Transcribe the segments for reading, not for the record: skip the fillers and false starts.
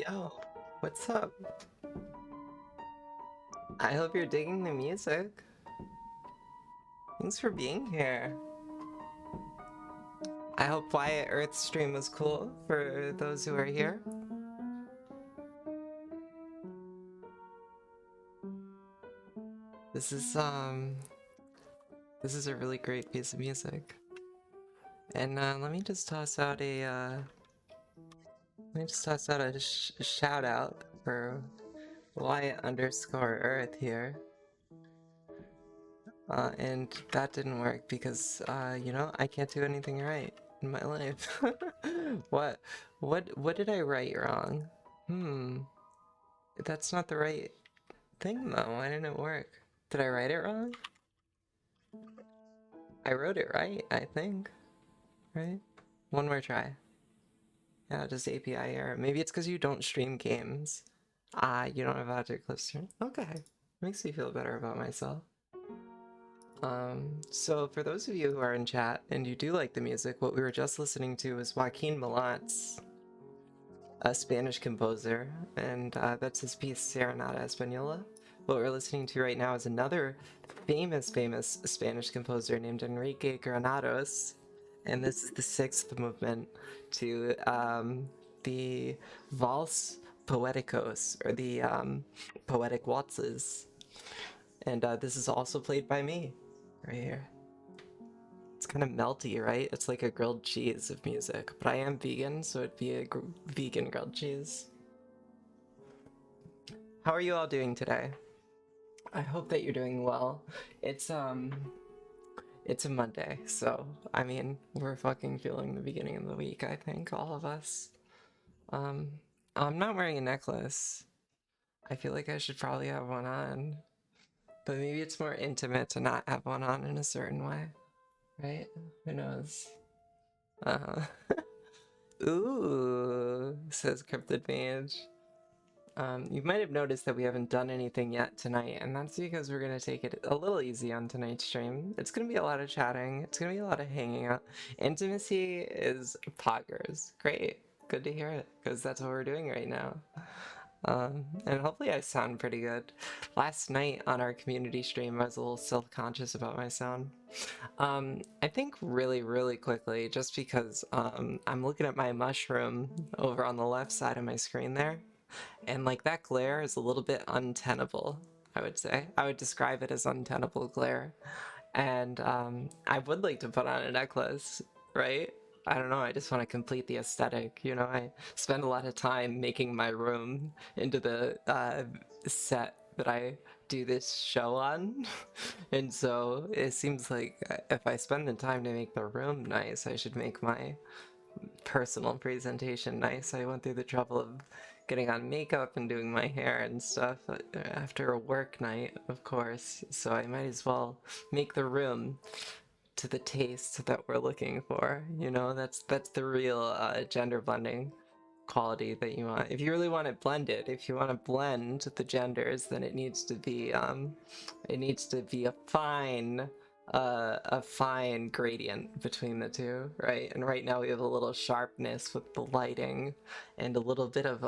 Yo, what's up? I hope you're digging the music. Thanks for being here. I hope Wyatt Earth's stream was cool for those who are here. This is this is a really great piece of music. And let me just toss out a shout out for Wyatt_Earth here. And that didn't work because you know, I can't do anything right in my life. What what did I write wrong? That's not the right thing though. Why didn't it work? Did I write it wrong? I wrote it right, I think. Right? One more try. Yeah, just API error. Maybe it's because you don't stream games. You don't have Object Clip stream. Okay. Makes me feel better about myself. So for those of you who are in chat and you do like the music, what we were just listening to was Joaquin Malat's, a Spanish composer, and that's his piece Serenata Española. What we're listening to right now is another famous Spanish composer named Enrique Granados, and this is the sixth movement to the Vals Poeticos, or the Poetic Waltzes. And this is also played by me, right here. It's kind of melty, right? It's like a grilled cheese of music, but I am vegan, so it'd be a vegan grilled cheese. How are you all doing today? I hope that you're doing well. It's a Monday, so I mean, we're fucking feeling the beginning of the week, I think, all of us. I'm not wearing a necklace. I feel like I should probably have one on, but maybe it's more intimate to not have one on in a certain way, right? Who knows? Uh-huh. Ooh, says Cryptid Mage. You might have noticed that we haven't done anything yet tonight, and that's because we're gonna take it a little easy on tonight's stream. It's gonna be a lot of chatting, it's gonna be a lot of hanging out. Intimacy is poggers. Great, good to hear it, because that's what we're doing right now. And hopefully I sound pretty good. Last night on our community stream, I was a little self-conscious about my sound. I think really quickly, just because I'm looking at my mushroom over on the left side of my screen there, and like that glare is a little bit untenable, I would say. I would describe it as untenable glare. And I would like to put on a necklace, right? I don't know, I just want to complete the aesthetic. You know, I spend a lot of time making my room into the set that I do this show on. And so it seems like if I spend the time to make the room nice, I should make my personal presentation nice. I went through the trouble of getting on makeup and doing my hair and stuff after a work night, of course, so I might as well make the room to the taste that we're looking for. You know, that's the real gender blending quality that you want. If you really want it blended, if you want to blend the genders, then it needs to be a fine gradient between the two, right? And right now we have a little sharpness with the lighting, and a little bit of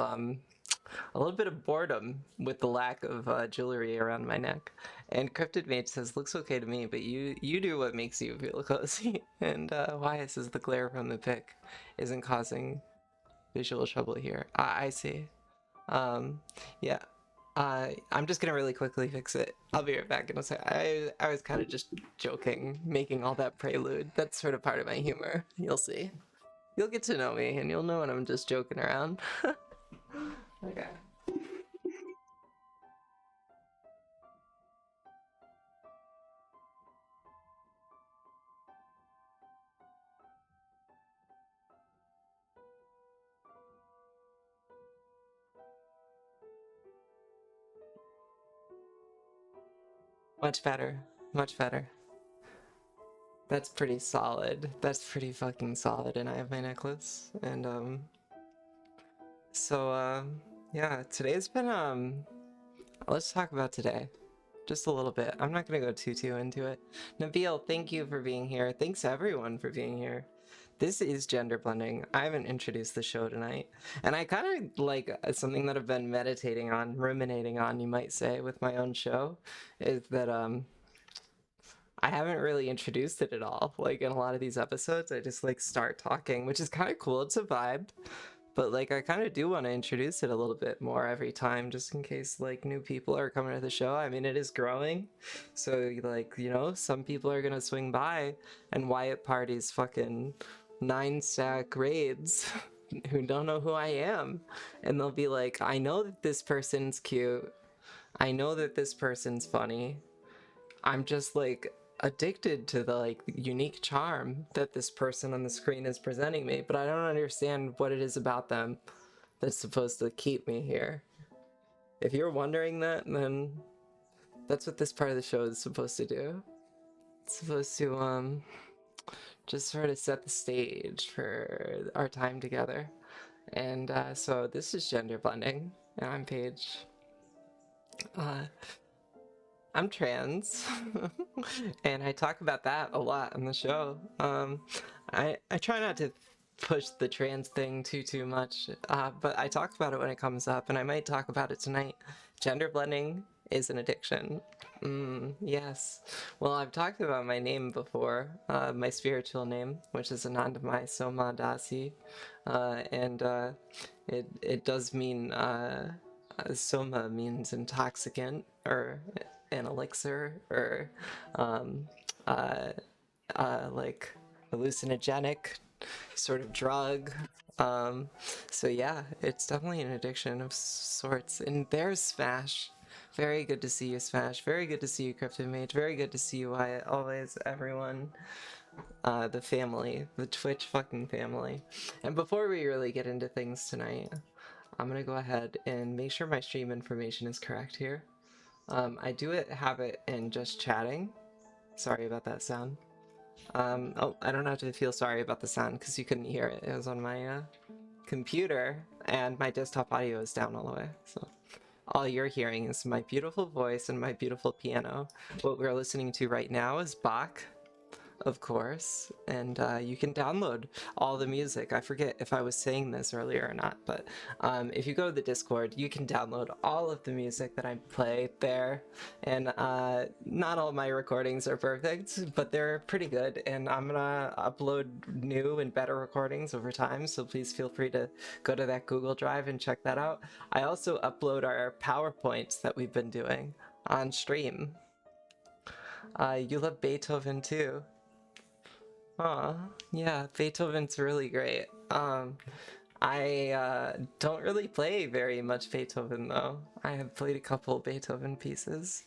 boredom with the lack of jewelry around my neck. And Cryptid Mage says, looks okay to me, but you do what makes you feel cozy. And Wyatt says the glare from the pic isn't causing visual trouble here. I see. Yeah. I'm just gonna really quickly fix it. I'll be right back in a sec. I was kind of just joking, making all that prelude. That's sort of part of my humor. You'll see. You'll get to know me, and you'll know when I'm just joking around. Okay. Much better. Much better. That's pretty solid. That's pretty fucking solid, and I have my necklace. And, yeah, today's been, let's talk about today. Just a little bit. I'm not gonna go too into it. Nabil, thank you for being here. Thanks everyone for being here. This is gender blending. I haven't introduced the show tonight. And I kind of like something that I've been meditating on, ruminating on, you might say, with my own show, is that I haven't really introduced it at all. Like in a lot of these episodes, I just like start talking, which is kind of cool. It's a vibe. But like I kind of do want to introduce it a little bit more every time, just in case like new people are coming to the show. I mean, it is growing, so like some people are gonna swing by and Wyatt parties fucking 9-stack raids who don't know who I am, and they'll be like, I know that this person's cute, I know that this person's funny, I'm just like addicted to the like unique charm that this person on the screen is presenting me, but I don't understand what it is about them that's supposed to keep me here. If you're wondering that, then that's what this part of the show is supposed to do. It's supposed to just sort of set the stage for our time together. And so this is gender blending, and I'm Paige. I'm trans, and I talk about that a lot on the show. I try not to push the trans thing too much, but I talk about it when it comes up, and I might talk about it tonight. Gender blending is an addiction. Yes. Well, I've talked about my name before, my spiritual name, which is Anandamai Soma Dasi, and it does mean Soma means intoxicant or an elixir or like hallucinogenic sort of drug. So yeah, it's definitely an addiction of sorts. And there's Smash. Very good to see you, Smash. Very good to see you, Crypto Mage. Very good to see you, Wyatt. Always, everyone. The family. The Twitch fucking family. And before we really get into things tonight, I'm gonna go ahead and make sure my stream information is correct here. I do have it in just chatting. Sorry about that sound. Oh, I don't have to feel sorry about the sound because you couldn't hear it. It was on my computer, and my desktop audio is down all the way. So all you're hearing is my beautiful voice and my beautiful piano. What we're listening to right now is Bach, of course, and you can download all the music. I forget if I was saying this earlier or not, but if you go to the Discord, you can download all of the music that I play there, and not all my recordings are perfect, but they're pretty good, and I'm gonna upload new and better recordings over time, so please feel free to go to that Google Drive and check that out. I also upload our PowerPoints that we've been doing on stream. You love Beethoven too. Aw, yeah, Beethoven's really great. I don't really play very much Beethoven though. I have played a couple Beethoven pieces,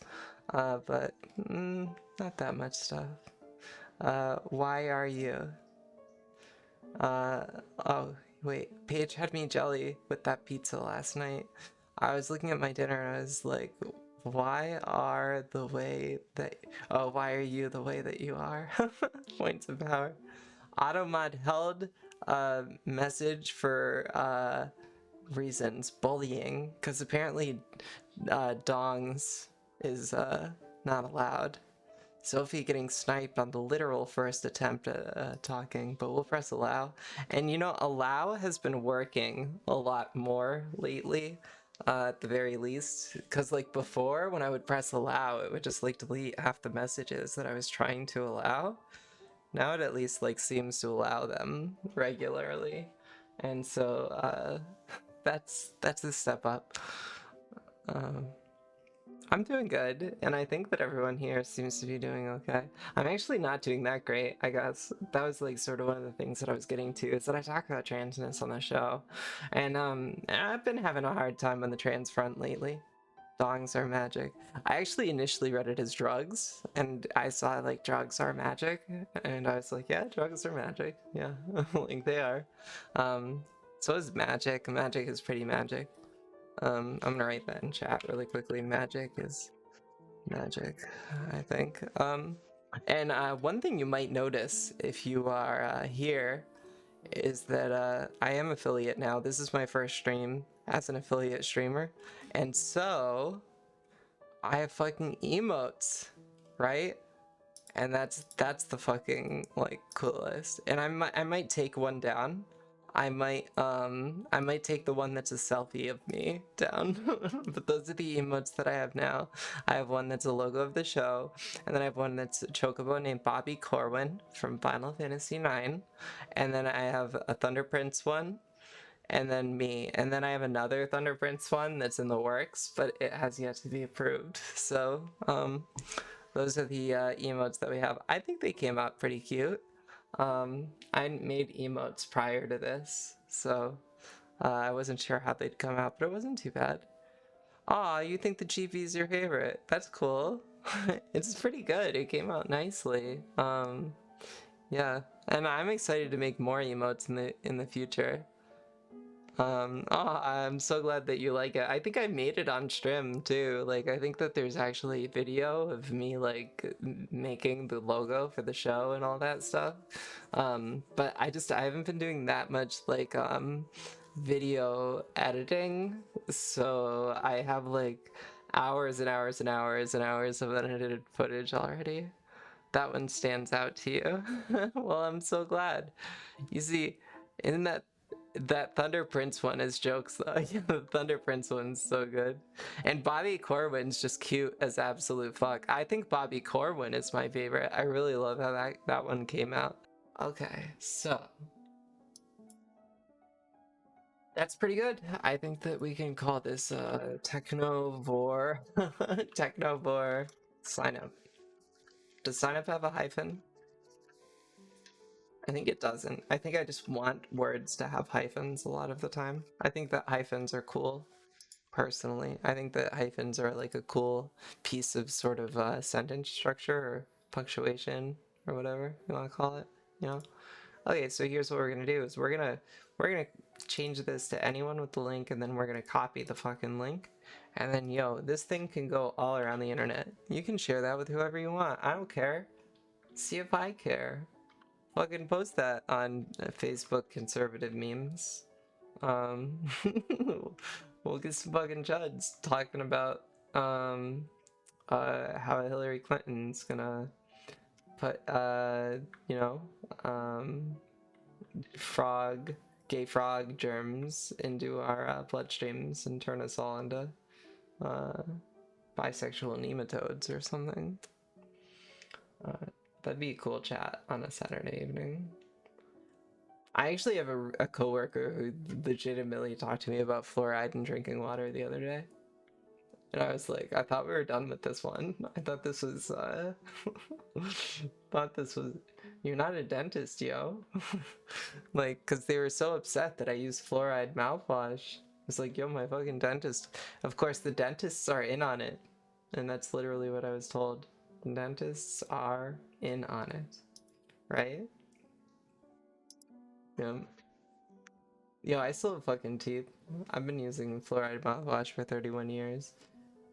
but not that much stuff. Why are you? Oh, wait, Paige had me jelly with that pizza last night. I was looking at my dinner and I was like, why are the way that... Oh, why are you the way that you are? Points of power. Automod held a message for reasons, bullying, because apparently dongs is not allowed. Sophie getting sniped on the literal first attempt at talking, but we'll press allow. And allow has been working a lot more lately, at the very least, because like before when I would press allow, it would just like delete half the messages that I was trying to allow. Now it at least like seems to allow them regularly, and so that's a step up. I'm doing good, and I think that everyone here seems to be doing okay. I'm actually not doing that great, I guess. That was like sort of one of the things that I was getting to, is that I talk about transness on the show, and I've been having a hard time on the trans front lately. Dongs are magic. I actually initially read it as drugs, and I saw like drugs are magic, and I was like, yeah, drugs are magic. Yeah, like they are. So is magic. Magic is pretty magic. I'm gonna write that in chat really quickly. Magic is magic, I think. And one thing you might notice if you are here is that I am affiliate now. This is my first stream as an affiliate streamer, and so I have fucking emotes, right? and that's the fucking like coolest. And I might take one down. I might take the one that's a selfie of me down. But those are the emotes that I have now. I have one that's a logo of the show, and then I have one that's a chocobo named Bobby Corwin from Final Fantasy IX, and then I have a Thunder Prince one, and then me, and then I have another Thunder Prince one that's in the works, but it has yet to be approved. So those are the emotes that we have. I think they came out pretty cute. I made emotes prior to this, so I wasn't sure how they'd come out, but it wasn't too bad. Aw, you think the GV is your favorite? That's cool. It's pretty good. It came out nicely. Yeah, and I'm excited to make more emotes in the future. Oh, I'm so glad that you like it. I think I made it on stream too. Like, I think that there's actually video of me like making the logo for the show and all that stuff. But I haven't been doing that much like video editing, so I have like hours and hours and hours and hours of unedited footage already. That one stands out to you. Well, I'm so glad. You see, in that Thunder Prince one is jokes though. Yeah, the Thunder Prince one's so good. And Bobby Corwin's just cute as absolute fuck. I think Bobby Corwin is my favorite. I really love how that one came out. Okay, so that's pretty good. I think that we can call this Technovore. Technovore sign up. Does sign up have a hyphen? I think it doesn't. I think I just want words to have hyphens a lot of the time. I think that hyphens are cool, personally. I think that hyphens are like a cool piece of sort of sentence structure or punctuation or whatever you want to call it, you know? Okay, so here's what we're gonna do is we're gonna change this to anyone with the link, and then we're gonna copy the fucking link. And then yo, this thing can go all around the internet. You can share that with whoever you want. I don't care. See if I care. Fucking post that on Facebook conservative memes. Um, we'll get some fucking chuds talking about how Hillary Clinton's gonna put you know um, frog gay frog germs into our bloodstreams and turn us all into uh, bisexual nematodes or something. That'd be a cool chat on a Saturday evening. I actually have a coworker who legitimately talked to me about fluoride in drinking water the other day. And I was like, I thought we were done with this one. I thought this was, thought this was, you're not a dentist, yo. Like, because they were so upset that I used fluoride mouthwash. It's like, yo, my fucking dentist. Of course, the dentists are in on it. And that's literally what I was told. The dentists are in on it. Right? Yeah. Yo, I still have fucking teeth. I've been using fluoride mouthwash for 31 years.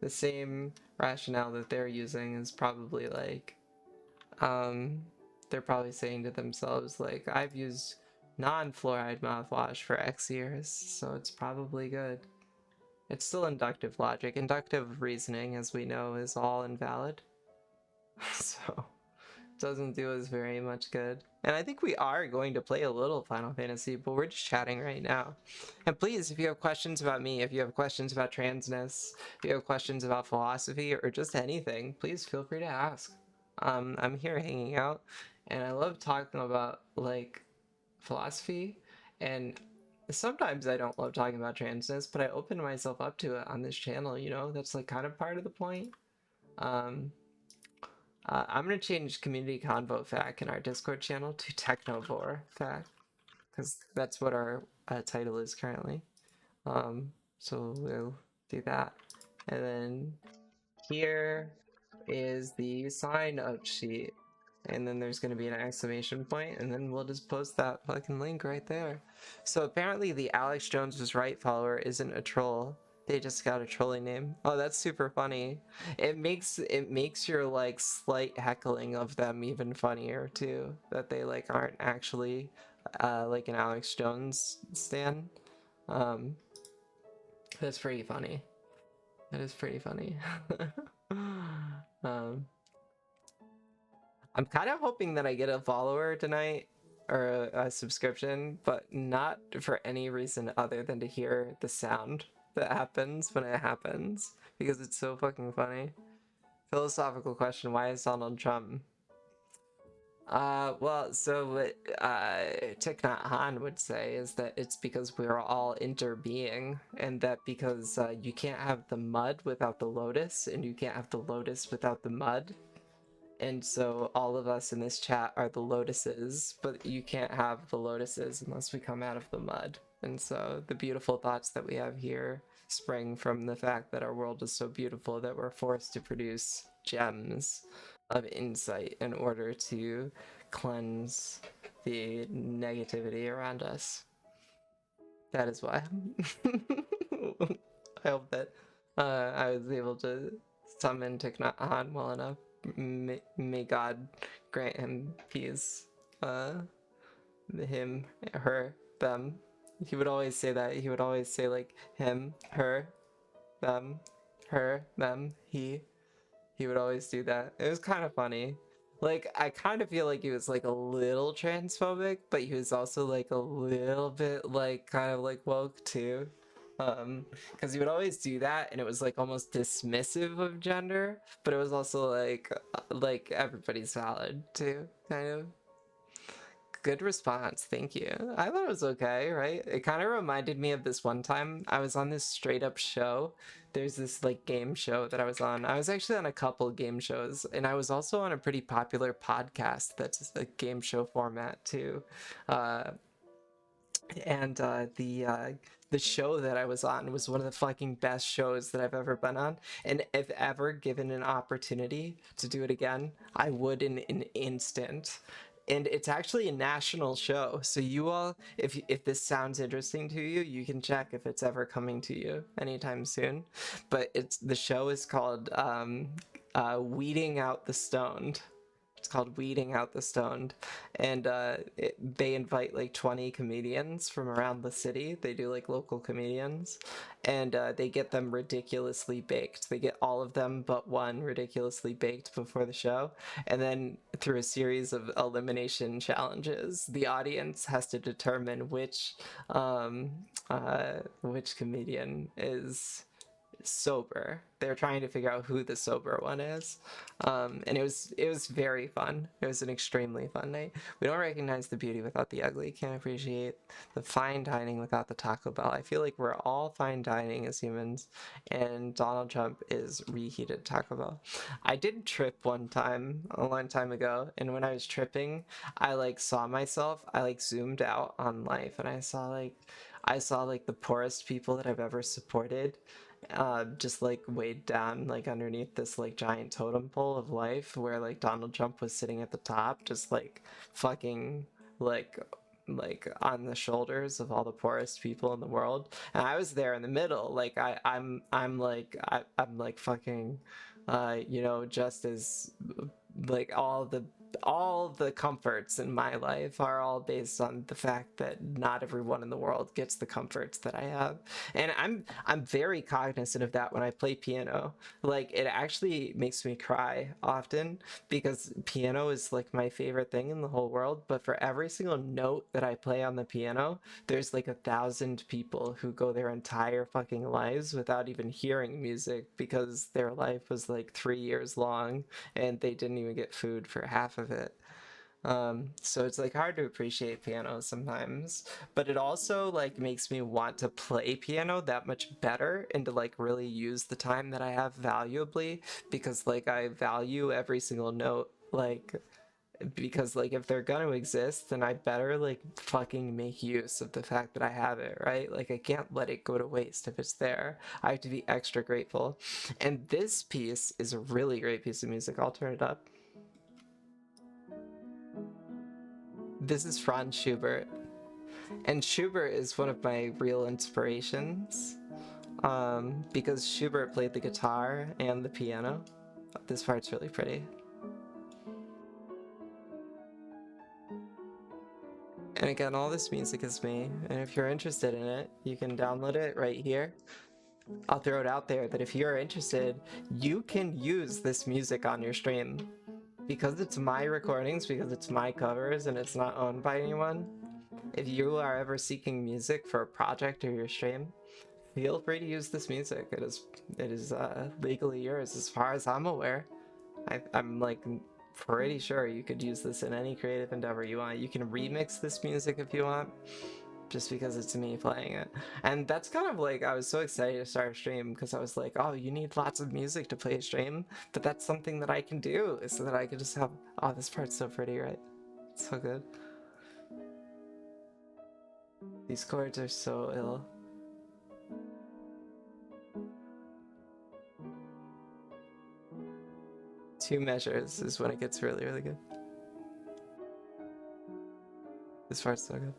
The same rationale that they're using is probably like, they're probably saying to themselves, like, I've used non-fluoride mouthwash for X years, so it's probably good. It's still inductive logic. Inductive reasoning, as we know, is all invalid. So doesn't do us very much good. And I think we are going to play a little Final Fantasy, but we're just chatting right now. And please, if you have questions about me, if you have questions about transness, if you have questions about philosophy or just anything, please feel free to ask. I'm here hanging out, and I love talking about like philosophy, and sometimes I don't love talking about transness, but I open myself up to it on this channel, you know? That's like kind of part of the point. Um, I'm gonna change community convo fac in our Discord channel to Technovore fac, because that's what our title is currently. So we'll do that. And then here is the sign up sheet. And then there's gonna be an exclamation point, and then we'll just post that fucking link right there. So apparently the Alex Jones was right follower isn't a troll. They just got a trolling name. Oh, that's super funny. It makes your like slight heckling of them even funnier too. That they like aren't actually like an Alex Jones stan. Um, that's pretty funny. That is pretty funny. um, I'm kind of hoping that I get a follower tonight or a subscription, but not for any reason other than to hear the sound that happens when it happens because it's so fucking funny. Philosophical question: why is Donald Trump? Well, so what Thich Nhat Hanh would say is that it's because we're all interbeing, and that because you can't have the mud without the lotus, and you can't have the lotus without the mud. And so all of us in this chat are the lotuses, but you can't have the lotuses unless we come out of the mud. And so the beautiful thoughts that we have here spring from the fact that our world is so beautiful that we're forced to produce gems of insight in order to cleanse the negativity around us. That is why. I hope that I was able to summon Thich Nhat Hanh well enough. May God grant him peace. Him, her, them. He would always say that. He would always say like him, her, them, her, them, he. He would always do that. It was kind of funny. Like, I kind of feel like he was like a little transphobic, but he was also like a little bit like kind of like woke too. Because he would always do that, and it was like almost dismissive of gender, but it was also like everybody's valid too, kind of. Good response, thank you. I thought it was okay, right? It kind of reminded me of this one time I was on this straight up show. There's this like game show that I was on. I was actually on a couple game shows, and I was also on a pretty popular podcast that's a game show format too. Uh, and the show that I was on was one of the fucking best shows that I've ever been on. And if ever given an opportunity to do it again, I would in an instant. And it's actually a national show, so you all, if this sounds interesting to you, you can check if it's ever coming to you anytime soon. But the show is called Weeding Out the Stoned. It's called Weeding Out the Stoned, and they invite like 20 comedians from around the city. They do like local comedians, and they get them ridiculously baked. They get all of them but one ridiculously baked before the show, and then through a series of elimination challenges, the audience has to determine which comedian is sober. They're trying to figure out who the sober one is, and it was very fun. It was an extremely fun night. We don't recognize the beauty without the ugly. Can't appreciate the fine dining without the Taco Bell. I feel like we're all fine dining as humans, and Donald Trump is reheated Taco Bell. I did trip one time a long time ago, and when I was tripping, I like saw myself. I like zoomed out on life, and I saw like the poorest people that I've ever supported, just like weighed down like underneath this like giant totem pole of life where like Donald Trump was sitting at the top, just like fucking like on the shoulders of all the poorest people in the world, and I was there in the middle. Like I'm like fucking just as like all the comforts in my life are all based on the fact that not everyone in the world gets the comforts that I have. And I'm very cognizant of that when I play piano. Like it actually makes me cry often because piano is like my favorite thing in the whole world, but for every single note that I play on the piano, there's like 1,000 people who go their entire fucking lives without even hearing music because their life was like 3 years long and they didn't even get food for half of it. So it's like hard to appreciate piano sometimes, but it also like makes me want to play piano that much better and to like really use the time that I have valuably because like I value every single note, like because like if they're gonna exist, then I better like fucking make use of the fact that I have it, right? Like I can't let it go to waste if it's there. I have to be extra grateful. And this piece is a really great piece of music. I'll turn it up. This is Franz Schubert, and Schubert is one of my real inspirations, because Schubert played the guitar and the piano. This part's really pretty. And again, all this music is me, and if you're interested in it, you can download it right here. I'll throw it out there that if you're interested, you can use this music on your stream. because it's my recordings, because it's my covers, and it's not owned by anyone, if you are ever seeking music for a project or your stream, feel free to use this music. It is legally yours as far as I'm aware. I'm like pretty sure you could use this in any creative endeavor you want. You can remix this music if you want, just because it's me playing it. And that's kind of like, I was so excited to start a stream because I was like, oh, you need lots of music to play a stream, but that's something that I can do, so that I could just have, oh, this part's so pretty, right? It's so good. These chords are so ill. Two measures is when it gets really, really good. This part's so good.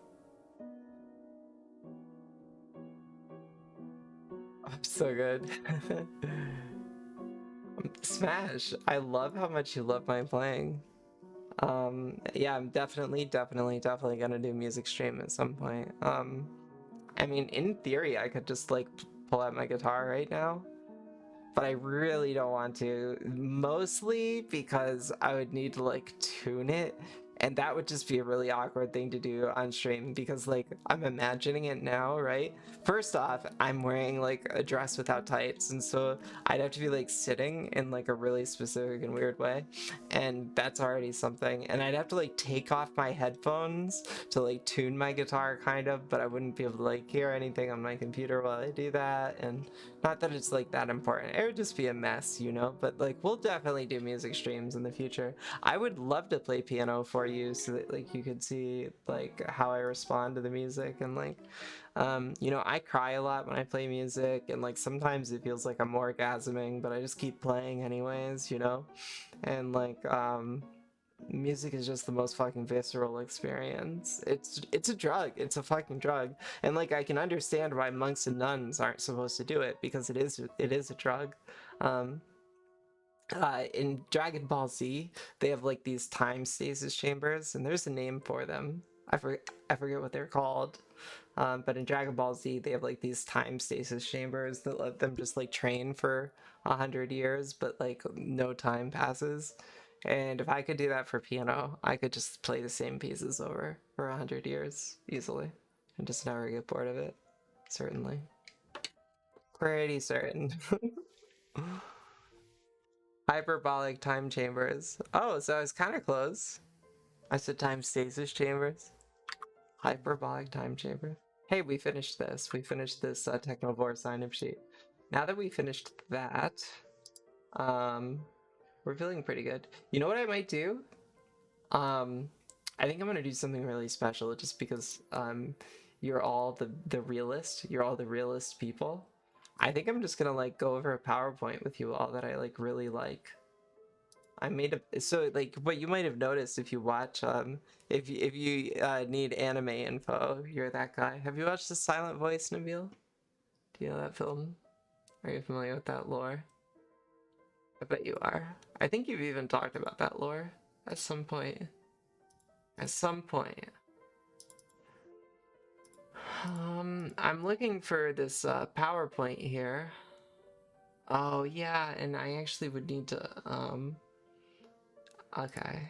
Oh, so good. Smash! I love how much you love my playing. Yeah, I'm definitely gonna do music stream at some point. I mean, in theory, I could just like pull out my guitar right now, but I really don't want to, mostly because I would need to like tune it, and that would just be a really awkward thing to do on stream because like I'm imagining it now, right? First off, I'm wearing like a dress without tights, and so I'd have to be like sitting in like a really specific and weird way, and that's already something. And I'd have to like take off my headphones to like tune my guitar kind of, but I wouldn't be able to like hear anything on my computer while I do that. And not that it's like that important. It would just be a mess, you know? But like we'll definitely do music streams in the future. I would love to play piano for you so that like you could see like how I respond to the music. And like you know, I cry a lot when I play music, and like sometimes it feels like I'm orgasming, but I just keep playing anyways, you know? And like music is just the most fucking visceral experience. It's a drug. It's a fucking drug. And like I can understand why monks and nuns aren't supposed to do it, because it is a drug. Um in Dragon Ball Z, they have like these time stasis chambers, and there's a name for them. I forget what they're called. But in Dragon Ball Z, they have like these time stasis chambers that let them just like train for 100 years, but like no time passes. And if I could do that for piano, I could just play the same pieces over for 100 years easily and just never get bored of it. Certainly. Pretty certain. Hyperbolic time chambers. Oh, so I was kind of close. I said time stasis chambers. Hyperbolic time chamber. Hey, we finished this. We finished this Technovore sign-up sheet. Now that we finished that, um, we're feeling pretty good. You know what I might do? Um, I think I'm gonna do something really special just because you're all the realist. You're all the realist people. I think I'm just gonna like go over a PowerPoint with you all that I like really like. I made a, so like what you might have noticed if you watch if you need anime info, you're that guy. Have you watched The Silent Voice, Nabil? Do you know that film? Are you familiar with that lore? I bet you are. I think you've even talked about that lore at some point. At some point. I'm looking for this PowerPoint here. Oh yeah, and I actually would need to okay.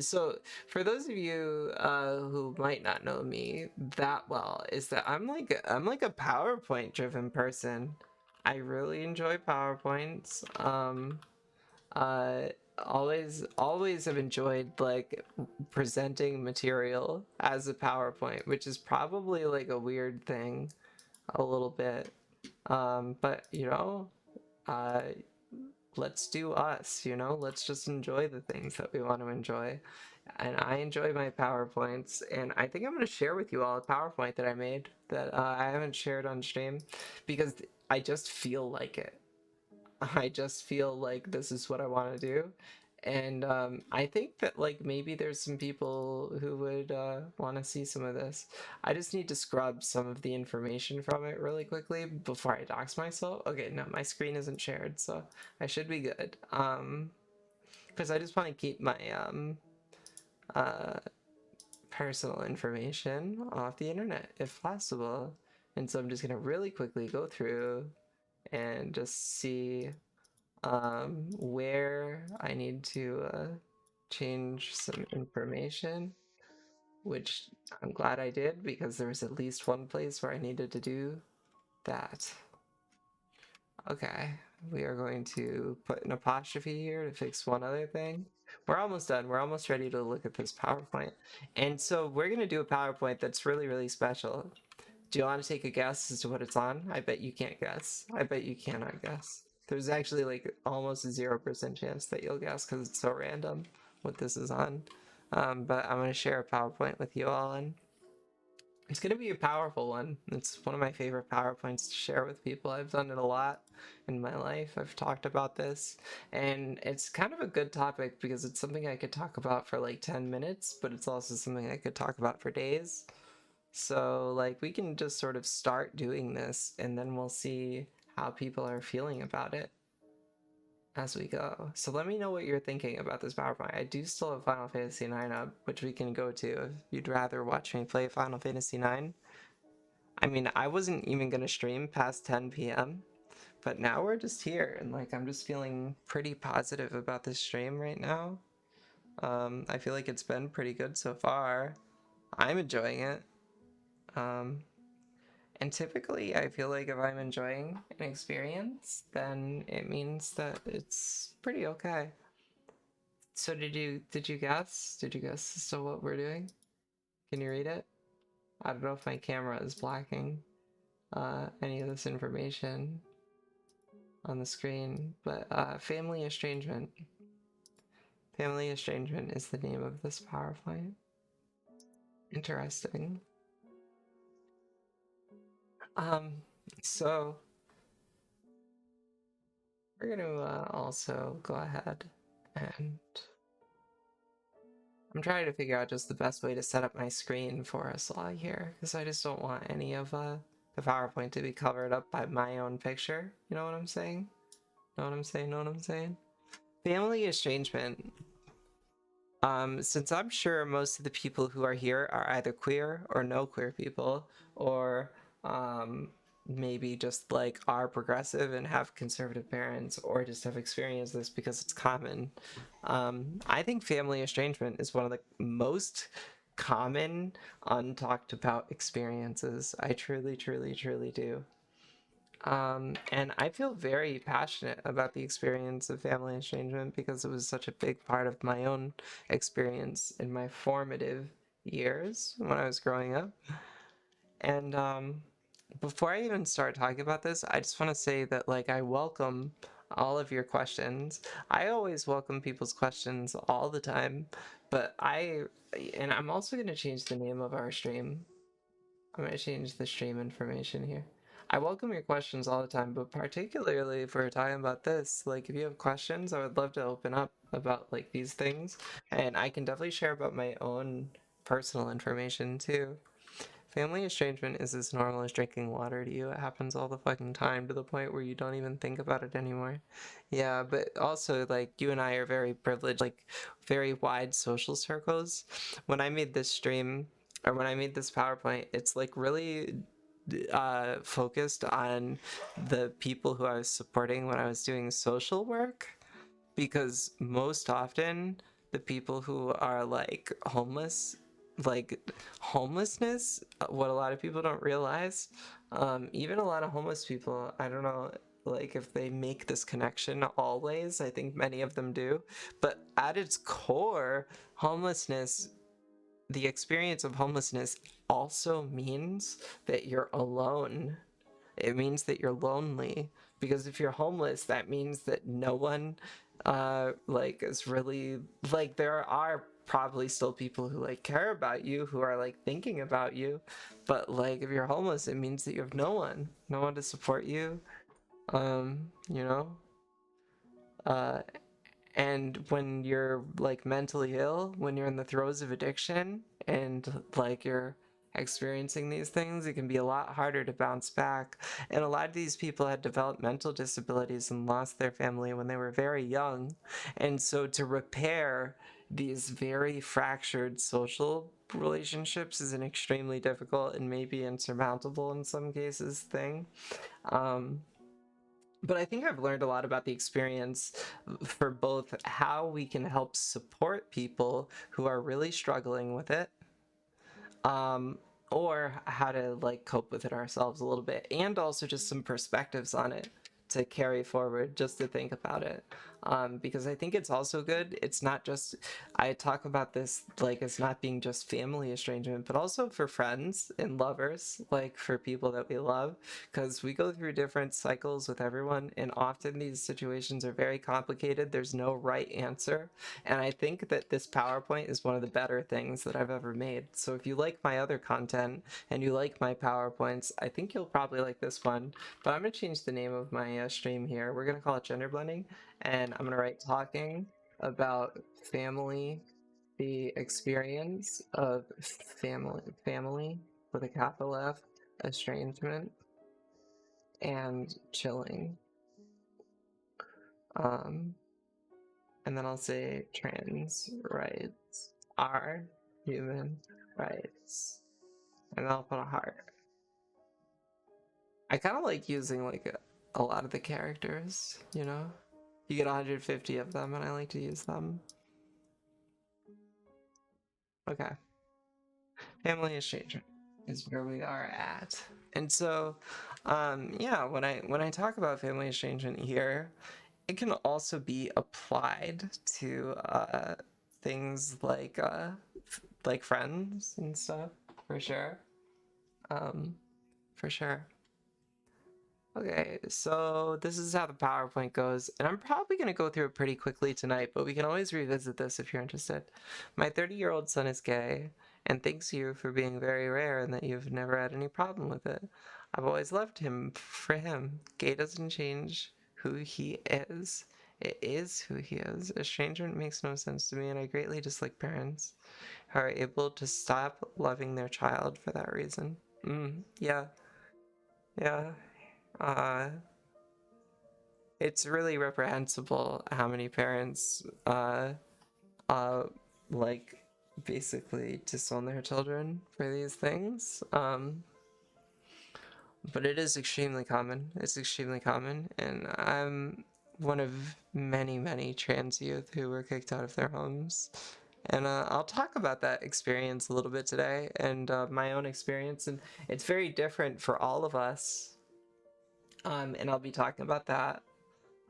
So for those of you who might not know me that well, is that I'm like a PowerPoint driven person. I really enjoy PowerPoints. Uh always have enjoyed like presenting material as a PowerPoint, which is probably like a weird thing a little bit. But you know, uh let's do us, you know? Let's just enjoy the things that we want to enjoy. And I enjoy my PowerPoints, and I think I'm going to share with you all a PowerPoint that I made that I haven't shared on stream because I just feel like it. I just feel like this is what I want to do. And I think that like maybe there's some people who would want to see some of this. I just need to scrub some of the information from it really quickly before I dox myself. Okay, no, my screen isn't shared, so I should be good. Because I just want to keep my uh, personal information off the internet if possible. And so I'm just gonna really quickly go through and just see where I need to change some information, which I'm glad I did because there was at least one place where I needed to do that. Okay, we are going to put an apostrophe here to fix one other thing. We're almost done. We're almost ready to look at this PowerPoint. And so we're going to do a PowerPoint that's really, really special. Do you want to take a guess as to what it's on? I bet you can't guess. I bet you cannot guess. There's actually like almost a 0% chance that you'll guess because it's so random what this is on. But I'm going to share a PowerPoint with you all, and it's going to be a powerful one. It's one of my favorite PowerPoints to share with people. I've done it a lot in my life. I've talked about this, and it's kind of a good topic because it's something I could talk about for like 10 minutes, but it's also something I could talk about for days. So, like, we can just sort of start doing this, and then we'll see how people are feeling about it as we go. So let me know what you're thinking about this PowerPoint. I do still have Final Fantasy IX up, which we can go to if you'd rather watch me play Final Fantasy IX. I mean, I wasn't even going to stream past 10 p.m., but now we're just here, and like, I'm just feeling pretty positive about this stream right now. I feel like it's been pretty good so far. I'm enjoying it. Um, And typically, I feel like if I'm enjoying an experience, then it means that it's pretty okay. So did you guess? Did you guess as to what we're doing? Can you read it? I don't know if my camera is blocking any of this information on the screen, but family estrangement. Family estrangement is the name of this PowerPoint. Interesting. Um, so we're gonna also go ahead and I'm trying to figure out just the best way to set up my screen for us all here, because I just don't want any of the PowerPoint to be covered up by my own picture. You know what I'm saying? Know what I'm saying? Know what I'm saying? Family estrangement. Since I'm sure most of the people who are here are either queer or no queer people, or maybe just like are progressive and have conservative parents, or just have experienced this because it's common. I think family estrangement is one of the most common untalked about experiences. I truly, truly, truly do. And I feel very passionate about the experience of family estrangement because it was such a big part of my own experience in my formative years when I was growing up. And before I even start talking about this, I just want to say that like I welcome all of your questions. I always welcome people's questions all the time, but I'm also going to change the name of our stream. I'm going to change the stream information here. I welcome your questions all the time, but particularly if we're talking about this, like if you have questions, I would love to open up about like these things. And I can definitely share about my own personal information too. Family estrangement is as normal as drinking water to you. It happens all the fucking time to the point where you don't even think about it anymore. Yeah, but also, like, you and I are very privileged, like, very wide social circles. When I made this stream, or when I made this PowerPoint, it's like really focused on the people who I was supporting when I was doing social work, because most often the people who are like homeless, like homelessness, what a lot of people don't realize, even a lot of homeless people, I don't know like if they make this connection always. I think many of them do, but at its core, homelessness, the experience of homelessness also means that you're alone. It means that you're lonely, because if you're homeless, that means that no one like is really like, there are probably still people who like care about you, who are like thinking about you, but like if you're homeless, it means that you have no one to support you. You know, uh and when you're like mentally ill, when you're in the throes of addiction and like you're experiencing these things, it can be a lot harder to bounce back. And a lot of these people had developmental disabilities and lost their family when they were very young. And so to repair these very fractured social relationships is an extremely difficult and maybe insurmountable in some cases thing. Um, But I think I've learned a lot about the experience for both how we can help support people who are really struggling with it, um, or how to like cope with it ourselves a little bit, and also just some perspectives on it to carry forward, just to think about it. Because I think it's also good. It's not just, I talk about this like it's not being just family estrangement, but also for friends and lovers, like for people that we love, because we go through different cycles with everyone, and often these situations are very complicated. There's no right answer, and I think that this PowerPoint is one of the better things that I've ever made. So if you like my other content and you like my PowerPoints, I think you'll probably like this one. But I'm going to change the name of my stream here. We're going to call it Gender Blending. And I'm going to write talking about family, the experience of family with a capital F, estrangement, and chilling. Um, and then I'll say trans rights are human rights. And then I'll put a heart. I kind of like using like a lot of the characters, you know? You get 150 of them, and I like to use them. Okay. Family exchange is where we are at. And so, yeah, when I talk about family estrangement here, it can also be applied to things like friends and stuff, for sure. Um, for sure. Okay, so this is how the PowerPoint goes, and I'm probably going to go through it pretty quickly tonight, but we can always revisit this if you're interested. My 30-year-old son is gay and thanks you for being very rare and that you've never had any problem with it. I've always loved him for him. Gay doesn't change who he is. It is who he is. Estrangement makes no sense to me, and I greatly dislike parents who are able to stop loving their child for that reason. Yeah, yeah. Uh, it's really reprehensible how many parents uh like basically disown their children for these things. But it is extremely common. It's extremely common, and I'm one of many trans youth who were kicked out of their homes. And I'll talk about that experience a little bit today, and my own experience, and it's very different for all of us. And I'll be talking about that.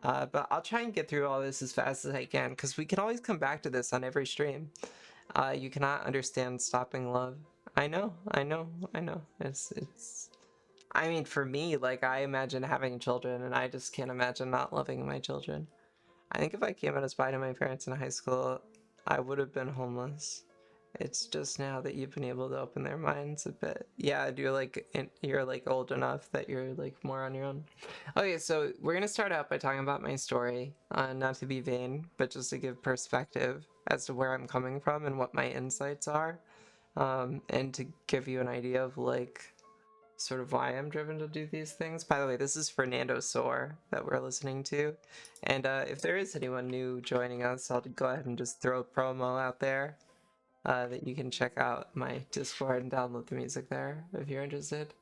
But I'll try and get through all this as fast as I can, because we can always come back to this on every stream. You cannot understand stopping love. I know, I know, I know. It's. I mean, for me, like, I imagine having children, and I just can't imagine not loving my children. I think if I came out as bi to my parents in high school, I would have been homeless. It's just now that you've been able to open their minds a bit. Yeah, you're like old enough that you're like more on your own. Okay, so we're gonna start out by talking about my story. Not to be vain, but just to give perspective as to where I'm coming from and what my insights are, and to give you an idea of like sort of why I'm driven to do these things. By the way, this is Fernando Soar that we're listening to. And if there is anyone new joining us, I'll go ahead and just throw a promo out there that you can check out my Discord and download the music there if you're interested.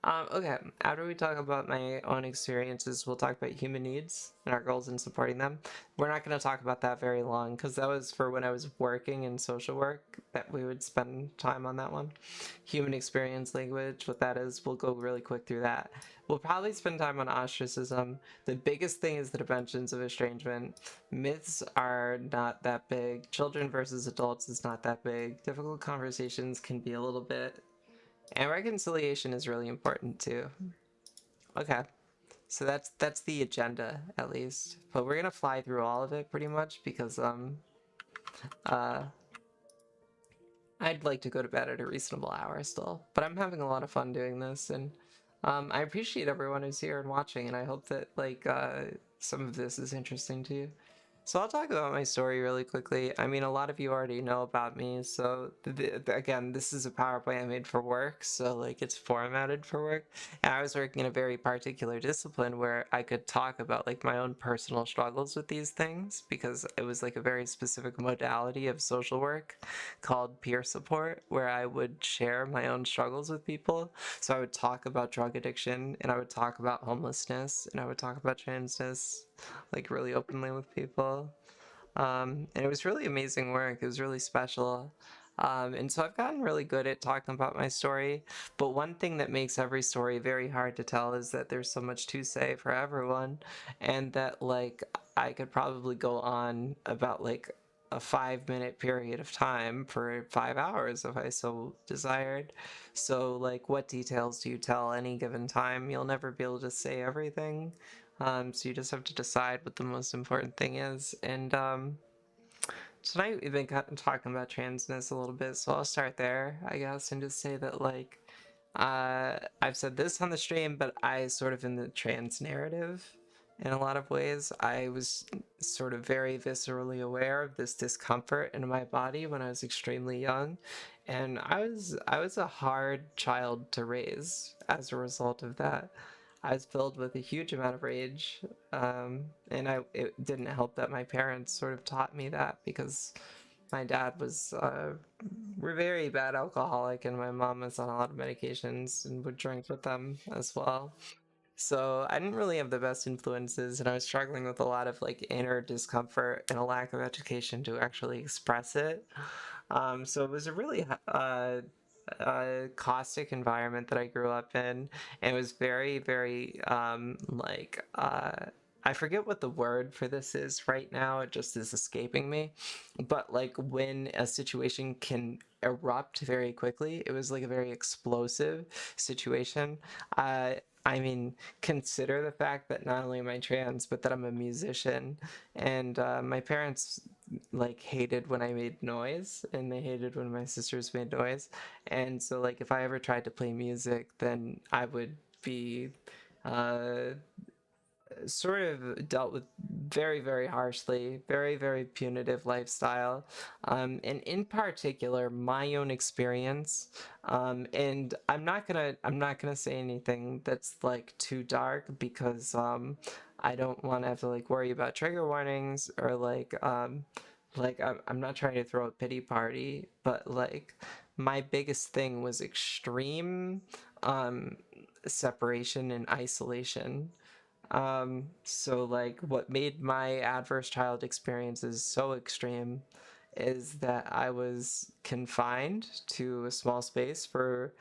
Okay, after we talk about my own experiences, we'll talk about human needs and our goals in supporting them. We're not going to talk about that very long because that was for when I was working in social work that we would spend time on that one. Human experience language, what that is, we'll go really quick through that. We'll probably spend time on ostracism. The biggest thing is the dimensions of estrangement. Myths are not that big. Children versus adults is not that big. Difficult conversations can be a little bit. And reconciliation is really important too. Okay. So that's the agenda at least. But we're gonna fly through all of it pretty much because uh I'd like to go to bed at a reasonable hour still. But I'm having a lot of fun doing this, and I appreciate everyone who's here and watching, and I hope that like some of this is interesting to you. So I'll talk about my story really quickly. I mean, a lot of you already know about me. So again, this is a PowerPoint I made for work. So like it's formatted for work. And I was working in a very particular discipline where I could talk about like my own personal struggles with these things because it was like a very specific modality of social work called peer support where I would share my own struggles with people. So I would talk about drug addiction and I would talk about homelessness and I would talk about transness like really openly with people. And it was really amazing work. It was really special. And so I've gotten really good at talking about my story. But one thing that makes every story very hard to tell is that there's so much to say for everyone, and that like I could probably go on about like a 5 minute period of time for 5 hours if I so desired. So, like, what details do you tell any given time? You'll never be able to say everything. So you just have to decide what the most important thing is. And tonight we've been talking about transness a little bit, so I'll start there, I guess, and just say that like I've said this on the stream, but I sort of in the trans narrative in a lot of ways. I was sort of very viscerally aware of this discomfort in my body when I was extremely young, and I was a hard child to raise as a result of that. I was filled with a huge amount of rage, and it didn't help that my parents sort of taught me that because my dad was a very bad alcoholic, and my mom was on a lot of medications and would drink with them as well. So I didn't really have the best influences, and I was struggling with a lot of like inner discomfort and a lack of education to actually express it. So it was a really caustic environment that I grew up in, and it was very, very I forget what the word for this is right now. It just is escaping me. But like when a situation can erupt very quickly, it was like a very explosive situation. Uh, I mean, consider the fact that not only am I trans, but that I'm a musician, and my parents like hated when I made noise, and they hated when my sisters made noise, and so like if I ever tried to play music, then I would be uh, sort of dealt with very, very harshly, very, very punitive lifestyle. And in particular, my own experience. And I'm not gonna say anything that's like too dark because I don't want to have to like worry about trigger warnings or like I'm not trying to throw a pity party, but like my biggest thing was extreme um separation and isolation. So like what made my adverse child experiences so extreme is that I was confined to a small space for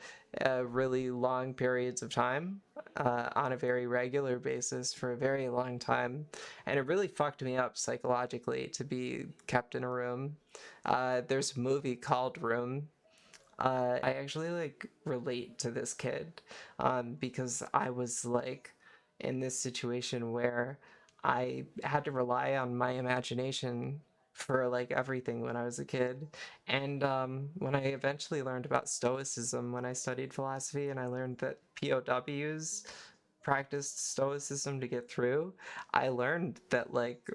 really long periods of time on a very regular basis for a very long time. And it really fucked me up psychologically to be kept in a room. There's a movie called Room. I actually like relate to this kid because I was like in this situation where I had to rely on my imagination for like everything when I was a kid. And when I eventually learned about Stoicism, when I studied philosophy and I learned that POWs practiced Stoicism to get through, I learned that like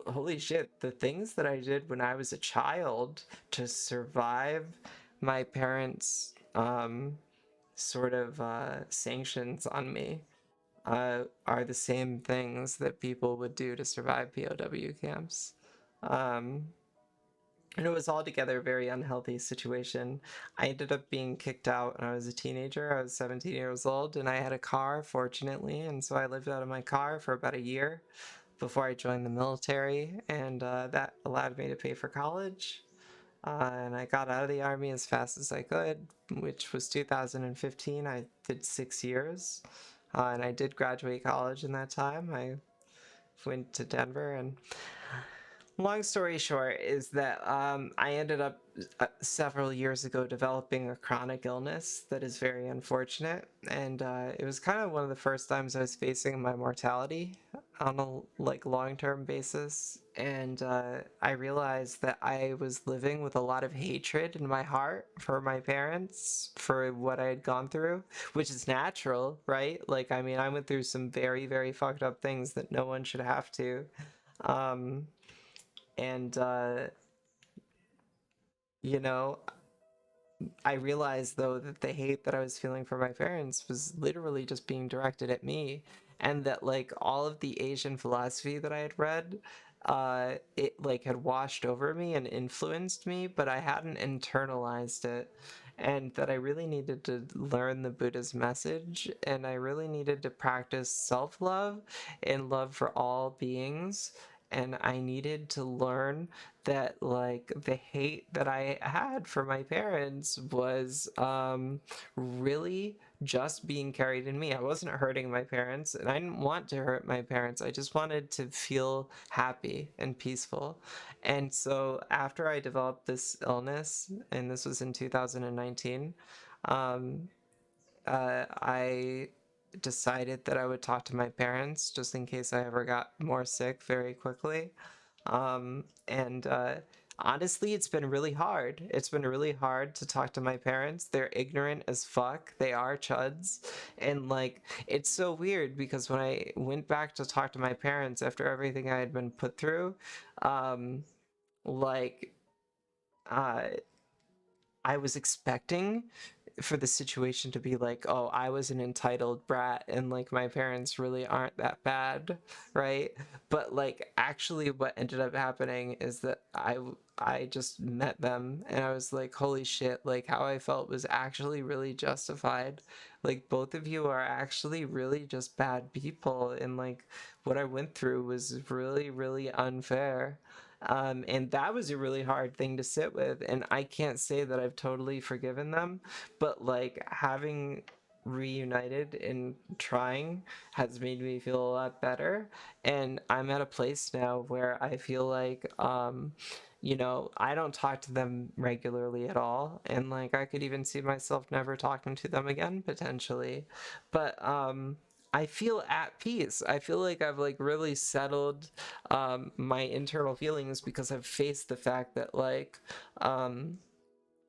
holy shit, the things that I did when I was a child to survive my parents' sort of sanctions on me are the same things that people would do to survive POW camps. Um, and it was altogether a very unhealthy situation. I ended up being kicked out when I was a teenager. I was 17 years old, and I had a car, fortunately, and so I lived out of my car for about a year before I joined the military, and that allowed me to pay for college. And I got out of the army as fast as I could, which was 2015. I did 6 years, and I did graduate college in that time. I went to Denver, and long story short is that I ended up several years ago developing a chronic illness that is very unfortunate, and it was kind of one of the first times I was facing my mortality on a like long-term basis, and I realized that I was living with a lot of hatred in my heart for my parents for what I had gone through, which is natural, right? Like, I mean, I went through some very, very fucked up things that no one should have to. Um, And you know, I realized though that the hate that I was feeling for my parents was literally just being directed at me, and that like all of the Asian philosophy that I had read, it like had washed over me and influenced me, but I hadn't internalized it, and that I really needed to learn the Buddha's message, and I really needed to practice self-love and love for all beings. And I needed to learn that like the hate that I had for my parents was really just being carried in me. I wasn't hurting my parents, and I didn't want to hurt my parents. I just wanted to feel happy and peaceful. And so after I developed this illness, and this was in 2019, um, I decided that I would talk to my parents just in case I ever got more sick very quickly. And honestly, it's been really hard. It's been really hard to talk to my parents. They're ignorant as fuck. They are chuds. And like, it's so weird because when I went back to talk to my parents after everything I had been put through, um, like, uh, I was expecting for the situation to be like, oh, I was an entitled brat and like my parents really aren't that bad, right? But like actually what ended up happening is that I just met them and I was like, holy shit, like how I felt was actually really justified. Like both of you are actually really just bad people and like what I went through was really, really unfair. And that was a really hard thing to sit with. And I can't say that I've totally forgiven them, but like having reunited and trying has made me feel a lot better. And I'm at a place now where I feel like, I don't talk to them regularly at all. And like I could even see myself never talking to them again potentially. But, I feel at peace. I feel like I've like really settled my internal feelings because I've faced the fact that like um,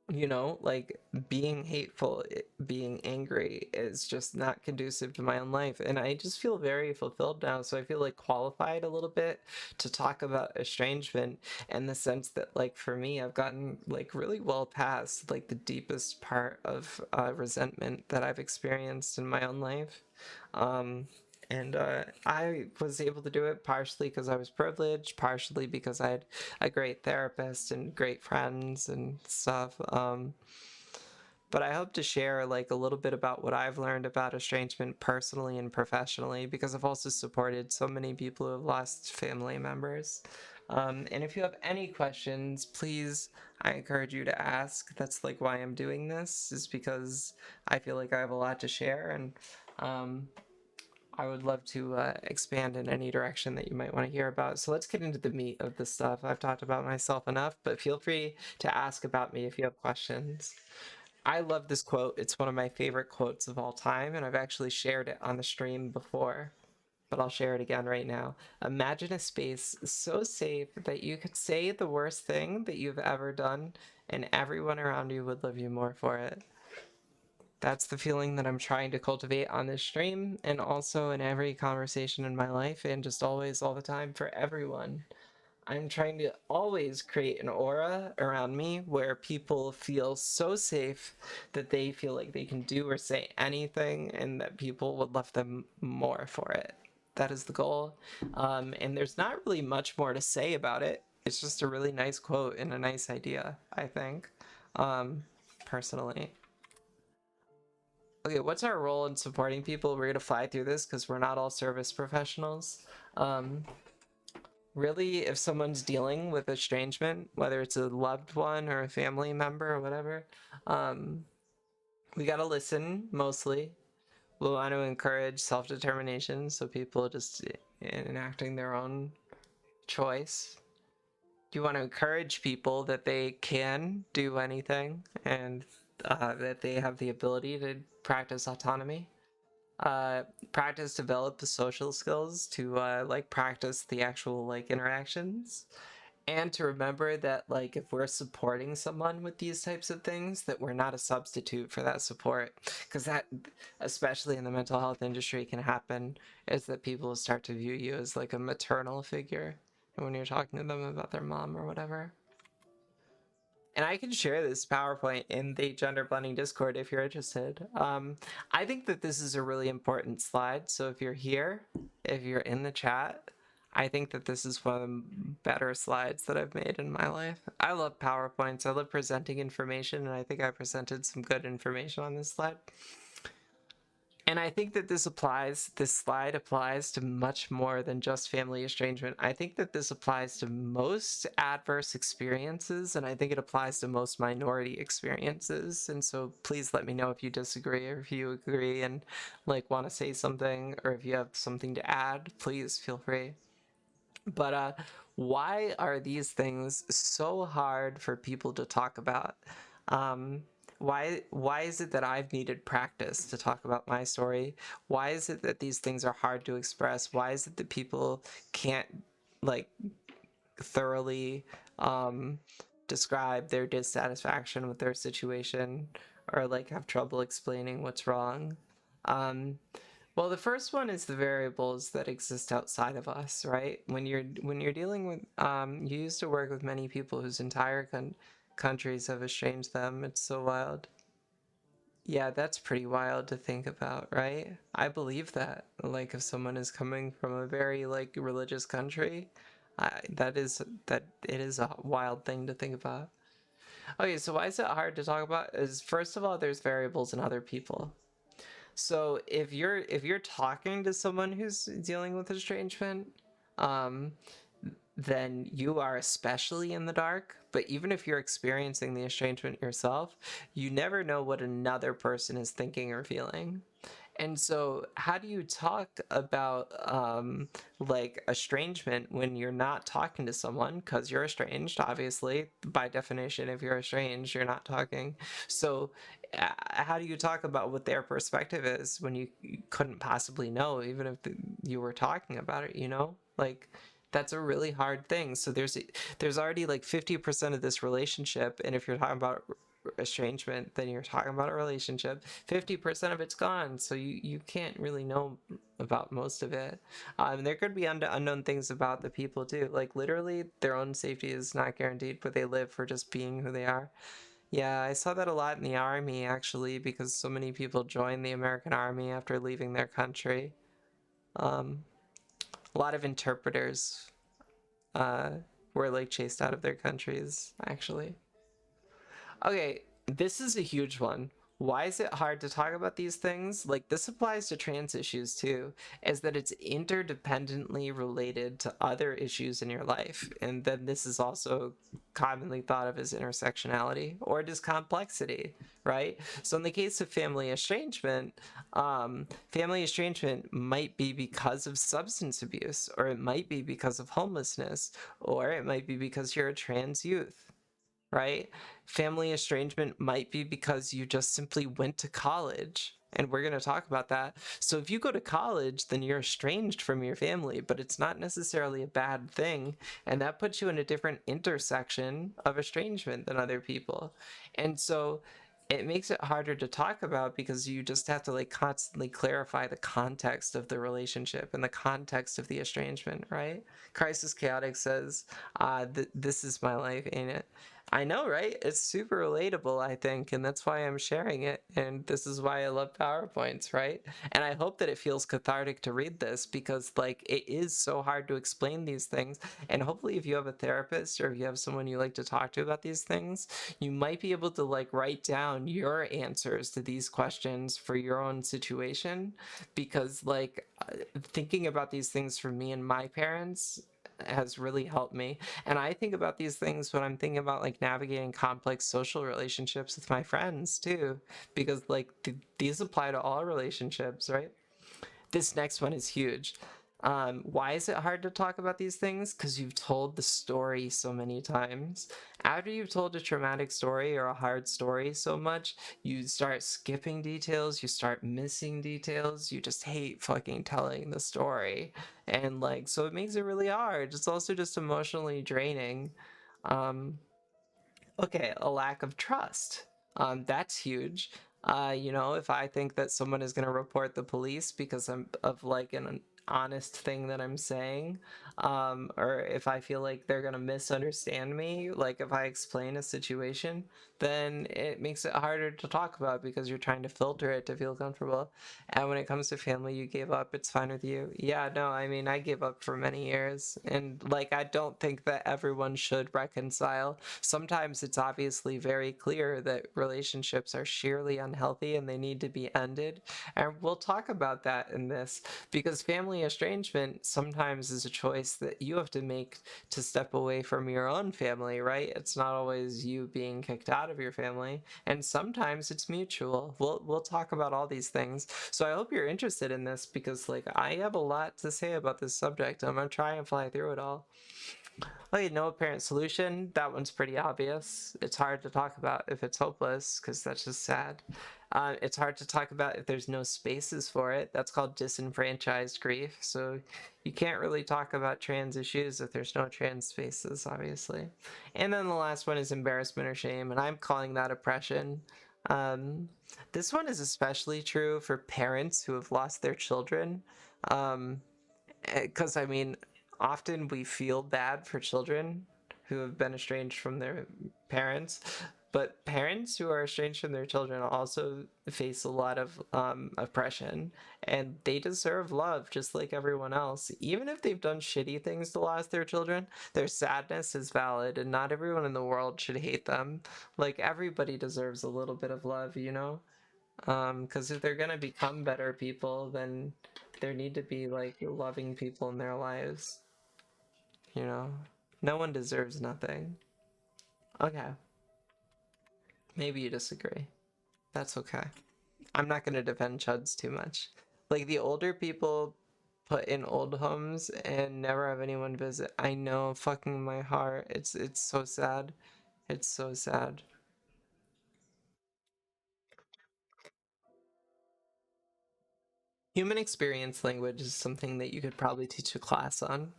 like being hateful, being angry is just not conducive to my own life. And I just feel very fulfilled now. So I feel like qualified a little bit to talk about estrangement in the sense that, like, for me, I've gotten like really well past like the deepest part of resentment that I've experienced in my own life. Um, and I was able to do it partially because I was privileged, partially because I had a great therapist and great friends and stuff. But I hope to share like a little bit about what I've learned about estrangement personally and professionally because I've also supported so many people who have lost family members. And if you have any questions, please, I encourage you to ask. That's like why I'm doing this, is because I feel like I have a lot to share and um, I would love to expand in any direction that you might want to hear about. So let's get into the meat of the stuff. I've talked about myself enough, but feel free to ask about me if you have questions. I love this quote. It's one of my favorite quotes of all time, and I've actually shared it on the stream before, but I'll share it again right now. Imagine a space so safe that you could say the worst thing that you've ever done, and everyone around you would love you more for it. That's the feeling that I'm trying to cultivate on this stream and also in every conversation in my life and just always, all the time, for everyone. I'm trying to always create an aura around me where people feel so safe that they feel like they can do or say anything and that people would love them more for it. That is the goal. And there's not really much more to say about it. It's just a really nice quote and a nice idea, I think, personally. Okay, what's our role in supporting people? We're gonna fly through this because we're not all service professionals. Um, Really, if someone's dealing with estrangement, whether it's a loved one or a family member or whatever, um, we gotta listen mostly. We want to encourage self-determination, so people just enacting their own choice. You want to encourage people that they can do anything and that they have the ability to practice autonomy. uh Practice develop the social skills to like practice the actual like interactions, and to remember that like if we're supporting someone with these types of things, that we're not a substitute for that support, because that, especially in the mental health industry, can happen, is that people start to view you as like a maternal figure, when you're talking to them about their mom or whatever. And I can share this PowerPoint in the gender blending Discord if you're interested. I think that this is a really important slide. So if you're here, if you're in the chat, I think that this is one of the better slides that I've made in my life. I love PowerPoints. I love presenting information, and I think I presented some good information on this slide. And I think that this slide applies to much more than just family estrangement. I think that this applies to most adverse experiences, and I think it applies to most minority experiences. And so please let me know if you disagree or if you agree and like want to say something, or if you have something to add, please feel free. But why are these things so hard for people to talk about? Um, why is it that I've needed practice to talk about my story? Why is it that these things are hard to express? Why is it that people can't like thoroughly describe their dissatisfaction with their situation, or like have trouble explaining what's wrong? Um, well, the first one is the variables that exist outside of us, right? When you're dealing with you used to work with many people whose entire countries have estranged them. It's so wild. Yeah, that's pretty wild to think about, right? I believe that. Like if someone is coming from a very like religious country, that it is a wild thing to think about. Okay, so why is it hard to talk about? Is first of all, there's variables in other people. So if you're talking to someone who's dealing with estrangement, um, then you are especially in the dark. But even if you're experiencing the estrangement yourself, you never know what another person is thinking or feeling. And so, how do you talk about like estrangement when you're not talking to someone? Because you're estranged, obviously. By definition, if you're estranged, you're not talking. So, how do you talk about what their perspective is when you couldn't possibly know, even if you were talking about it? Like that's a really hard thing. So there's already like 50% of this relationship, and if you're talking about estrangement, then you're talking about a relationship. 50% of it's gone, so you can't really know about most of it. There could be unknown things about the people too. Like literally, their own safety is not guaranteed, but they live for just being who they are. Yeah, I saw that a lot in the army actually, because so many people join the American army after leaving their country. Um, a lot of interpreters uh, were like chased out of their countries actually. Okay, this is a huge one. Why is it hard to talk about these things? Like, this applies to trans issues too, is that it's interdependently related to other issues in your life. And then this is also commonly thought of as intersectionality or just complexity, right? So, in the case of family estrangement might be because of substance abuse, or it might be because of homelessness, or it might be because you're a trans youth, right? Family estrangement might be because you just simply went to college. And we're going to talk about that. So if you go to college, then you're estranged from your family, but it's not necessarily a bad thing. And that puts you in a different intersection of estrangement than other people. And so it makes it harder to talk about because you just have to like constantly clarify the context of the relationship and the context of the estrangement, right? Crisis Chaotic says, this is my life, ain't it? I know, right? It's super relatable, I think, and that's why I'm sharing it. And this is why I love PowerPoints, right? And I hope that it feels cathartic to read this because, like, it is so hard to explain these things. And hopefully, if you have a therapist or if you have someone you like to talk to about these things, you might be able to, like, write down your answers to these questions for your own situation. Because, like, thinking about these things for me and my parents has really helped me. And I think about these things when I'm thinking about like navigating complex social relationships with my friends too, because like these apply to all relationships, right? This next one is huge. Why is it hard to talk about these things? Because you've told the story so many times. After you've told a traumatic story or a hard story so much, you start skipping details, you start missing details, you just hate fucking telling the story. And like, so it makes it really hard. It's also just emotionally draining. Um, Okay, a lack of trust. That's huge. If I think that someone is going to report the police because of like an honest thing that I'm saying, or if I feel like they're gonna misunderstand me, like if I explain a situation, then it makes it harder to talk about because you're trying to filter it to feel comfortable. And when it comes to family you gave up, it's fine with you. Yeah, no, I mean, I gave up for many years, and like, I don't think that everyone should reconcile. Sometimes it's obviously very clear that relationships are sheerly unhealthy and they need to be ended. And we'll talk about that in this, because family estrangement sometimes is a choice that you have to make to step away from your own family, right? It's not always you being kicked out of your family, and sometimes it's mutual. We'll talk about all these things. So I hope you're interested in this, because like, I have a lot to say about this subject. I'm gonna try and fly through it all. Okay, no apparent solution. That one's pretty obvious. It's hard to talk about if it's hopeless, because that's just sad. It's hard to talk about if there's no spaces for it. That's called disenfranchised grief. So you can't really talk about trans issues if there's no trans spaces, obviously. And then the last one is embarrassment or shame, and I'm calling that oppression. Um, this one is especially true for parents who have lost their children. Um, because I mean, often we feel bad for children who have been estranged from their parents, but parents who are estranged from their children also face a lot of oppression, and they deserve love just like everyone else. Even if they've done shitty things to lose their children, their sadness is valid, and not everyone in the world should hate them. Like, everybody deserves a little bit of love, you know? Because if they're gonna become better people, then there need to be like loving people in their lives, you know? No one deserves nothing. Okay, maybe you disagree. That's okay. I'm not gonna defend chuds too much. Like, the older people put in old homes and never have anyone visit. I know, fucking my heart. It's so sad. It's so sad. Human experience language is something that you could probably teach a class on.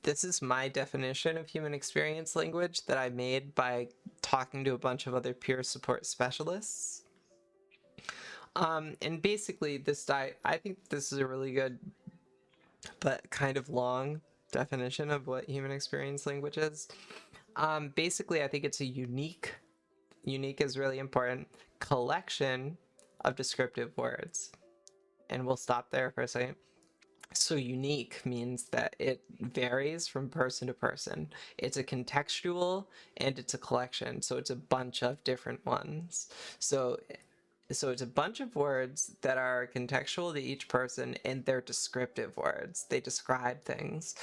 This is my definition of human experience language that I made by talking to a bunch of other peer support specialists. And basically, I think this is a really good but kind of long definition of what human experience language is. Basically, I think it's a unique is really important, collection of descriptive words. And we'll stop there for a second. So unique means that it varies from person to person. It's a contextual and it's a collection. So it's a bunch of different ones. So so it's a bunch of words that are contextual to each person, and they're descriptive words. They describe things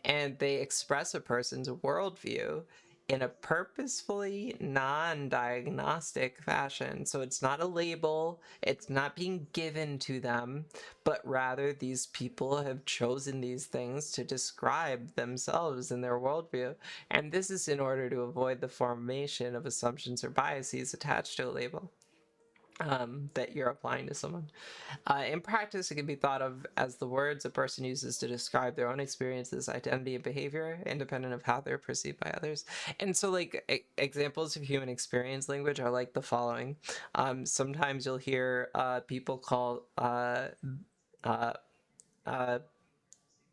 and they express a person's worldview in a purposefully non-diagnostic fashion. So it's not a label, it's not being given to them, but rather these people have chosen these things to describe themselves and their worldview. And this is in order to avoid the formation of assumptions or biases attached to a label that you're applying to someone. In practice, it can be thought of as the words a person uses to describe their own experiences, identity, and behavior, independent of how they're perceived by others. And so, like, examples of human experience language are like the following. Sometimes you'll hear people call uh, uh,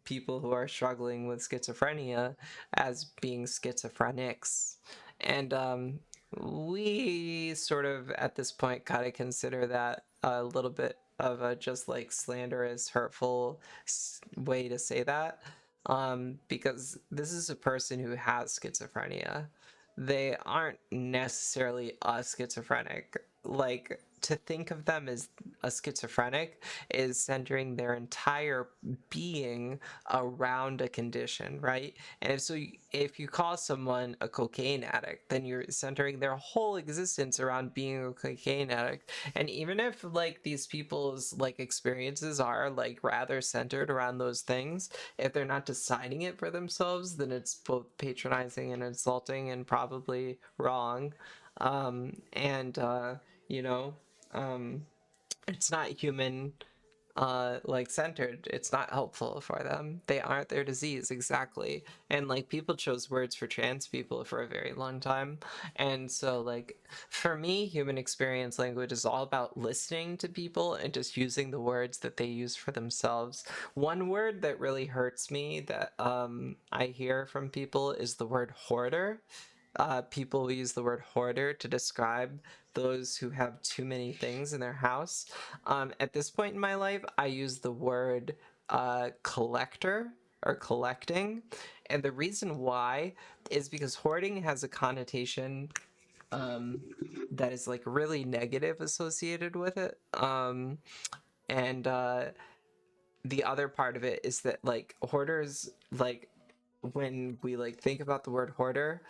people who are struggling with schizophrenia as being schizophrenics. And we sort of, at this point, gotta consider that a little bit of a just like slanderous, hurtful way to say that. Because this is a person who has schizophrenia. They aren't necessarily a schizophrenic. Like, to think of them as a schizophrenic is centering their entire being around a condition, right? And if you call someone a cocaine addict, then you're centering their whole existence around being a cocaine addict. And even if like these people's like experiences are like rather centered around those things, if they're not deciding it for themselves, then it's both patronizing and insulting and probably wrong. And you know, um, it's not human like centered. It's not helpful for them. They aren't their disease exactly. And like people chose words for trans people for a very long time. And so like for me, human experience language is all about listening to people and just using the words that they use for themselves. One word that really hurts me that I hear from people is the word hoarder. People use the word hoarder to describe those who have too many things in their house. At this point in my life, I use the word collector or collecting. And the reason why is because hoarding has a connotation um, that is like really negative associated with it. And The other part of it is that like hoarders, like when we like think about the word hoarder,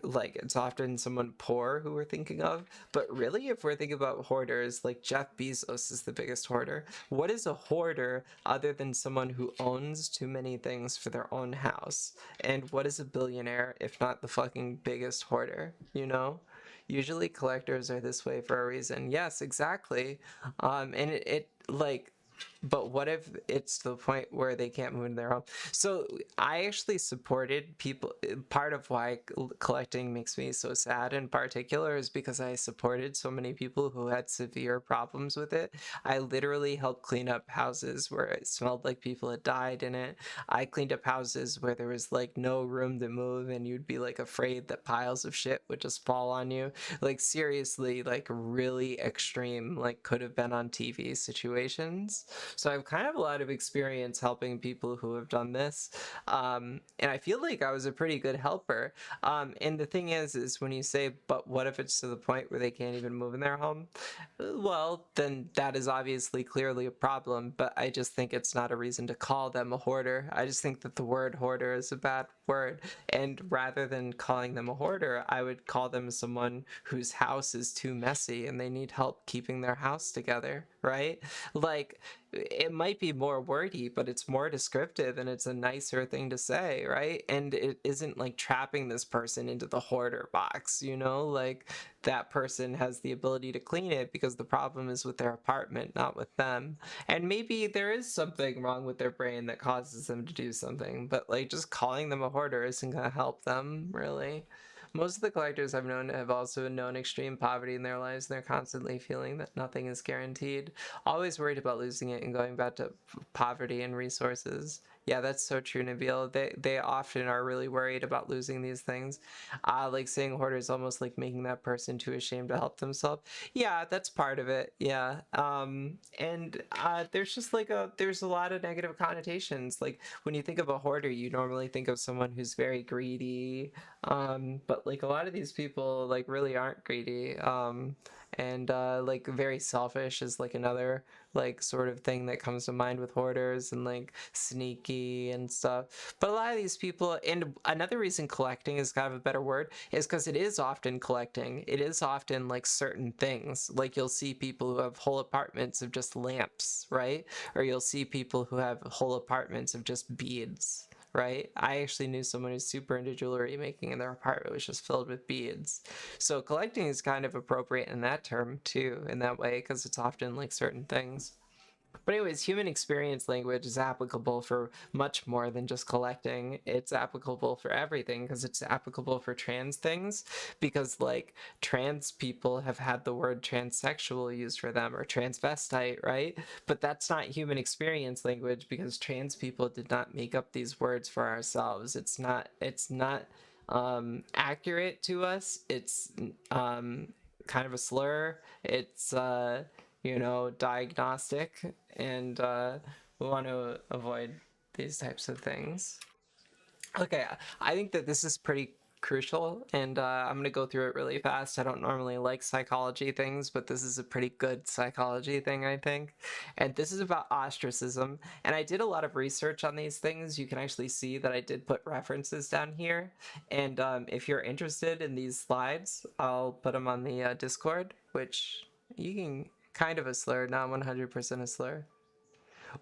like it's often someone poor who we're thinking of. But really, if we're thinking about hoarders, like Jeff Bezos is the biggest hoarder. What is a hoarder other than someone who owns too many things for their own house? And what is a billionaire if not the fucking biggest hoarder? You know? Usually collectors are this way for a reason. Yes, exactly. And it like but what if it's to the point where they can't move in their home? So I actually supported people. Part of why collecting makes me so sad in particular is because I supported so many people who had severe problems with it. I literally helped clean up houses where it smelled like people had died in it. I cleaned up houses where there was like no room to move and you'd be like afraid that piles of shit would just fall on you. Like seriously, like really extreme, like could have been on TV situations. So I've kind of a lot of experience helping people who have done this. And I feel like I was a pretty good helper. And the thing is when you say, but what if it's to the point where they can't even move in their home? Well, then that is obviously clearly a problem, but I just think it's not a reason to call them a hoarder. I just think that the word hoarder is a bad word. And rather than calling them a hoarder, I would call them someone whose house is too messy and they need help keeping their house together, right? Like, it might be more wordy, but it's more descriptive and it's a nicer thing to say, right? And it isn't like trapping this person into the hoarder box, you know? Like that person has the ability to clean it because the problem is with their apartment, not with them. And maybe there is something wrong with their brain that causes them to do something, but like just calling them a hoarder isn't going to help them, really. Most of the collectors I've known have also known extreme poverty in their lives, and they're constantly feeling that nothing is guaranteed, always worried about losing it and going back to poverty and resources. Yeah, that's so true, Nabil. They often are really worried about losing these things. Like saying hoarder is almost like making that person too ashamed to help themselves. Yeah, that's part of it. Yeah. And there's just like there's a lot of negative connotations. Like when you think of a hoarder, you normally think of someone who's very greedy. But like a lot of these people like really aren't greedy. And like very selfish is like another like sort of thing that comes to mind with hoarders, and like sneaky and stuff. But a lot of these people, and another reason collecting is kind of a better word is because it is often collecting. It is often like certain things. Like you'll see people who have whole apartments of just lamps, right? Or you'll see people who have whole apartments of just beads, right? I actually knew someone who's super into jewelry making, and their apartment was just filled with beads. So collecting is kind of appropriate in that term too, in that way, because it's often like certain things. But anyways, human experience language is applicable for much more than just collecting. It's applicable for everything because it's applicable for trans things, because like trans people have had the word transsexual used for them or transvestite, right? But that's not human experience language because trans people did not make up these words for ourselves. It's not accurate to us. It's kind of a slur. It's diagnostic, and we want to avoid these types of things. Okay, I think that this is pretty crucial, and I'm going to go through it really fast. I don't normally like psychology things, but this is a pretty good psychology thing, I think. And this is about ostracism. And I did a lot of research on these things. You can actually see that I did put references down here. And if you're interested in these slides, I'll put them on the Discord, which you can kind of a slur, not 100% a slur.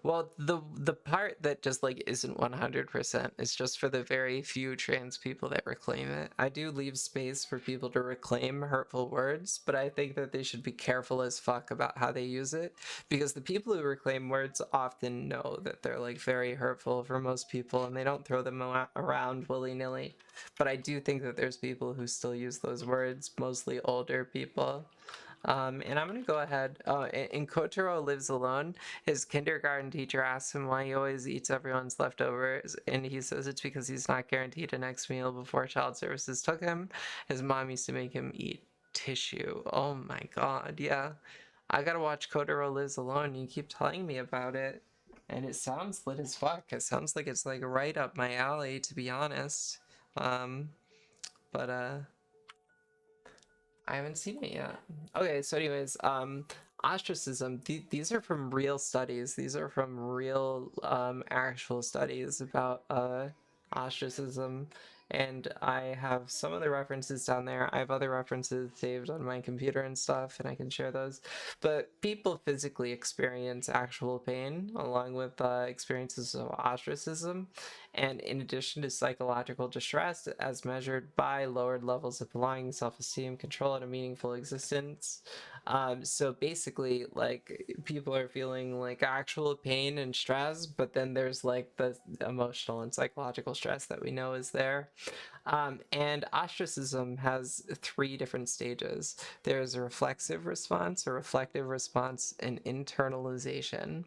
Well, the part that just like isn't 100% is just for the very few trans people that reclaim it. I do leave space for people to reclaim hurtful words, but I think that they should be careful as fuck about how they use it, because the people who reclaim words often know that they're like very hurtful for most people and they don't throw them around willy-nilly. But I do think that there's people who still use those words, mostly older people. And I'm gonna go ahead. In Kotaro Lives Alone, his kindergarten teacher asks him why he always eats everyone's leftovers, and he says it's because he's not guaranteed a next meal before child services took him. His mom used to make him eat tissue. Oh my god, yeah. I gotta watch Kotaro Lives Alone. You keep telling me about it, and it sounds lit as fuck. It sounds like it's like right up my alley, to be honest. Um, but I haven't seen it yet. Okay, so anyways, ostracism. These are from real studies. These are from real, actual studies about ostracism, and I have some of the references down there. I have other references saved on my computer and stuff, and I can share those. But people physically experience actual pain along with experiences of ostracism, and in addition to psychological distress as measured by lowered levels of belonging, self-esteem, control, and a meaningful existence. So basically, like, people are feeling like actual pain and stress, but then there's like the emotional and psychological stress that we know is there. And ostracism has three different stages. There's a reflexive response, a reflective response, and internalization.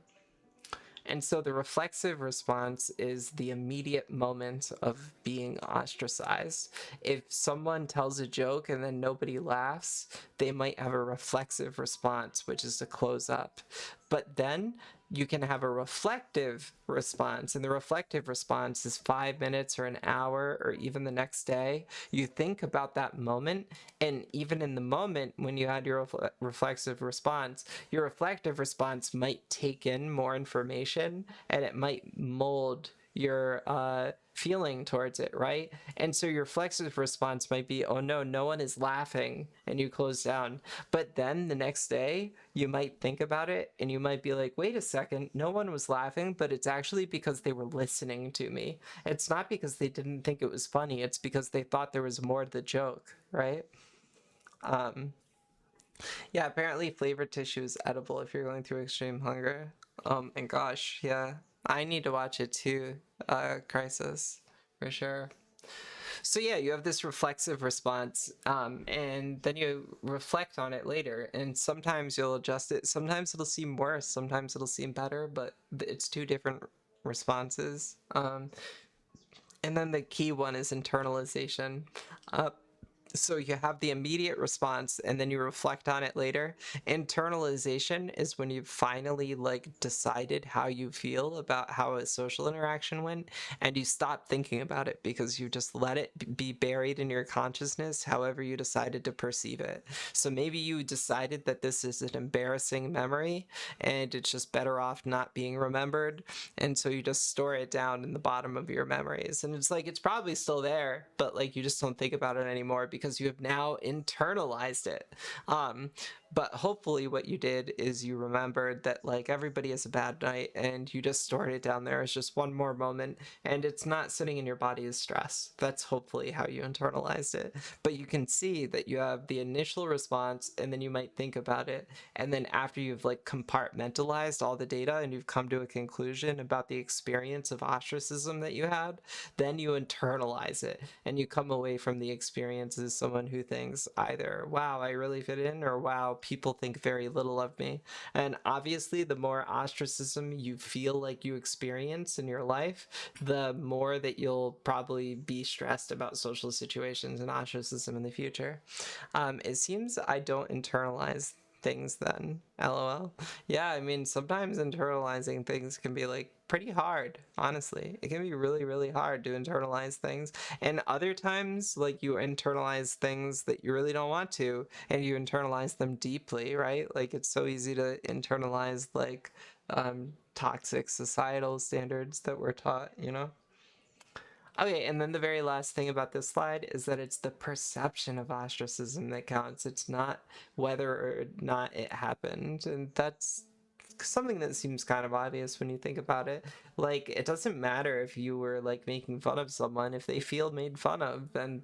And so the reflexive response is the immediate moment of being ostracized. If someone tells a joke and then nobody laughs, they might have a reflexive response, which is to close up. But then you can have a reflective response, and the reflective response is 5 minutes or an hour or even the next day. You think about that moment, and even in the moment when you had your reflexive response, your reflective response might take in more information and it might mold your feeling towards it, right? And so your reflexive response might be, oh no, no one is laughing, and you close down. But then the next day, you might think about it and you might be like, wait a second, no one was laughing, but it's actually because they were listening to me. It's not because they didn't think it was funny, it's because they thought there was more to the joke, right? Um, yeah, apparently flavored tissue is edible if you're going through extreme hunger. And gosh, yeah, I need to watch it too. Crisis, for sure. So yeah, you have this reflexive response, and then you reflect on it later. And sometimes you'll adjust it. Sometimes it'll seem worse. Sometimes it'll seem better. But it's two different responses. And then the key one is internalization. Uh, so you have the immediate response and then you reflect on it later. Internalization is when you've finally like decided how you feel about how a social interaction went, and you stop thinking about it because you just let it be buried in your consciousness however you decided to perceive it. So maybe you decided that this is an embarrassing memory and it's just better off not being remembered, and so you just store it down in the bottom of your memories, and it's like it's probably still there, but like you just don't think about it anymore because you have now internalized it. um but hopefully what you did is you remembered that like everybody has a bad night and you just stored it down there as just one more moment, and it's not sitting in your body as stress. That's hopefully how you internalized it. But you can see that you have the initial response and then you might think about it, and then after you've like compartmentalized all the data and you've come to a conclusion about the experience of ostracism that you had, then you internalize it and you come away from the experience as someone who thinks either, wow, I really fit in, or wow, people think very little of me. And obviously the more ostracism you feel like you experience in your life, the more that you'll probably be stressed about social situations and ostracism in the future. It seems I don't internalize things then. LOL. Yeah, I mean, sometimes internalizing things can be like pretty hard, honestly. It can be really, really hard to internalize things. And other times, like you internalize things that you really don't want to, and you internalize them deeply, right? Like it's so easy to internalize like toxic societal standards that we're taught, you know? Okay, and then the very last thing about this slide is that it's the perception of ostracism that counts. It's not whether or not it happened. And that's something that seems kind of obvious when you think about it. Like, it doesn't matter if you were like making fun of someone. If they feel made fun of, then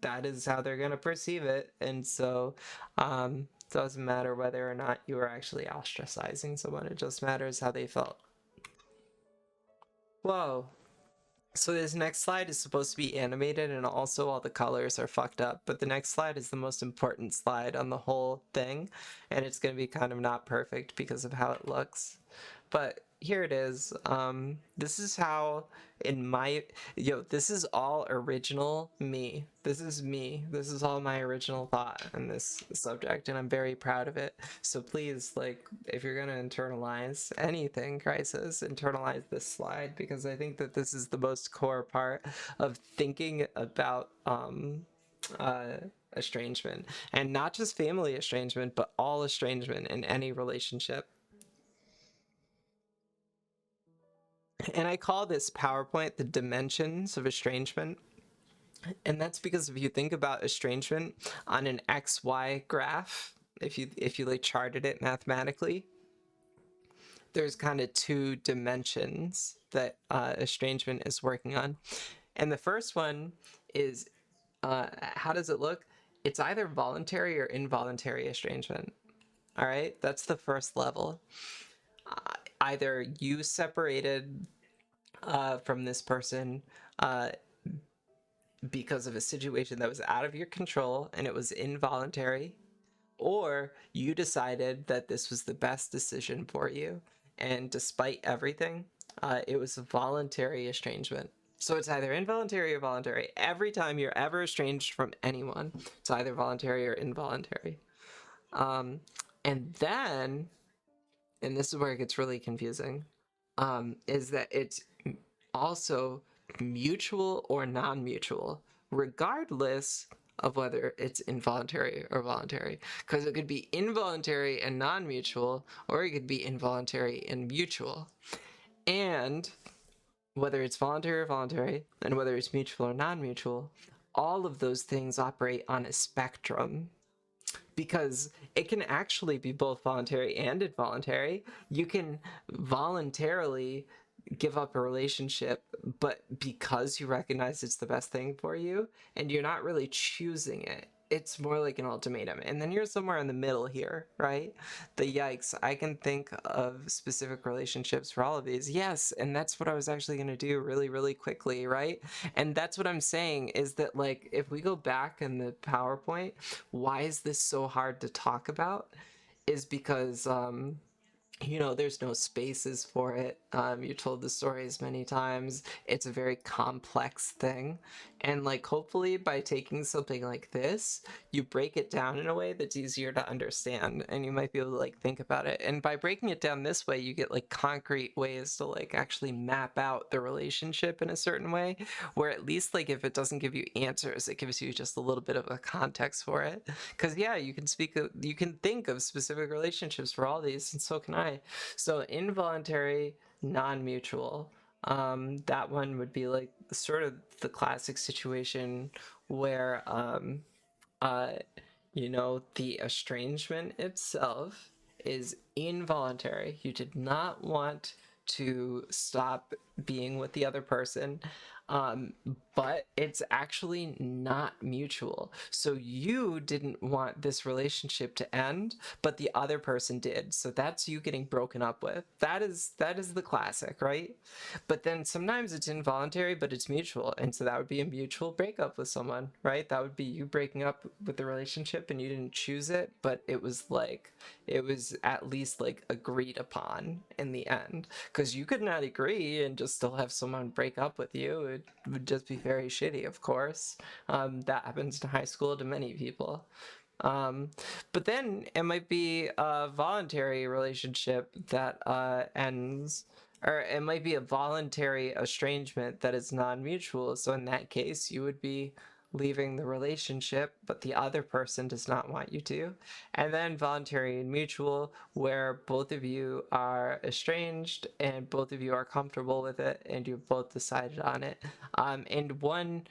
that is how they're gonna perceive it. And so, it doesn't matter whether or not you were actually ostracizing someone. It just matters how they felt. Whoa. So this next slide is supposed to be animated and also all the colors are fucked up, but the next slide is the most important slide on the whole thing, and it's going to be kind of not perfect because of how it looks. But here it is. This is how in my this is all original me. This is me. This is all my original thought on this subject, and I'm very proud of it. So please, like, if you're gonna internalize anything, Crisis, internalize this slide, because I think that this is the most core part of thinking about uh estrangement, and not just family estrangement, but all estrangement in any relationship. And I call this PowerPoint the dimensions of estrangement. And that's because if you think about estrangement on an XY graph, if you like charted it mathematically, there's kind of two dimensions that estrangement is working on. And the first one is how does it look? It's either voluntary or involuntary estrangement. All right, that's the first level. Either you separated from this person because of a situation that was out of your control and it was involuntary, or you decided that this was the best decision for you, and despite everything, it was a voluntary estrangement. So it's either involuntary or voluntary. Every time you're ever estranged from anyone, it's either voluntary or involuntary. And then, and this is where it gets really confusing, is that it's also mutual or non-mutual, regardless of whether it's involuntary or voluntary. Because it could be involuntary and non-mutual, or it could be involuntary and mutual. And whether it's voluntary or voluntary, and whether it's mutual or non-mutual, all of those things operate on a spectrum, because it can actually be both voluntary and involuntary. You can voluntarily give up a relationship, but because you recognize it's the best thing for you and you're not really choosing it, it's more like an ultimatum. And then you're somewhere in the middle here, right? The yikes. I can think of specific relationships for all of these. Yes, and that's what I was actually going to do really, really quickly, right? And that's what I'm saying is that, like, if we go back in the PowerPoint, why is this so hard to talk about? Is because there's no spaces for it. You told the stories many times. It's a very complex thing. And like, hopefully by taking something like this, you break it down in a way that's easier to understand, and you might be able to like think about it. And by breaking it down this way, you get like concrete ways to like actually map out the relationship in a certain way, where at least like if it doesn't give you answers, it gives you just a little bit of a context for it. Because yeah, you can think of specific relationships for all these, and so can I. So involuntary, non-mutual. That one would be like sort of the classic situation where uh, the estrangement itself is involuntary. You did not want to stop being with the other person, um, but it's actually not mutual. So you didn't want this relationship to end, but the other person did. So that's you getting broken up with. That is the classic, right? But then sometimes it's involuntary, but it's mutual, and so that would be a mutual breakup with someone, right? That would be you breaking up with the relationship and you didn't choose it, but it was at least like agreed upon in the end, because you could not agree and just still have someone break up with you. It would just be very shitty, of course. That happens in high school to many people. Um, but then it might be a voluntary relationship that ends, or it might be a voluntary estrangement that is non-mutual. So in that case, you would be leaving the relationship, but the other person does not want you to. And then voluntary and mutual, where both of you are estranged and both of you are comfortable with it and you've both decided on it. And one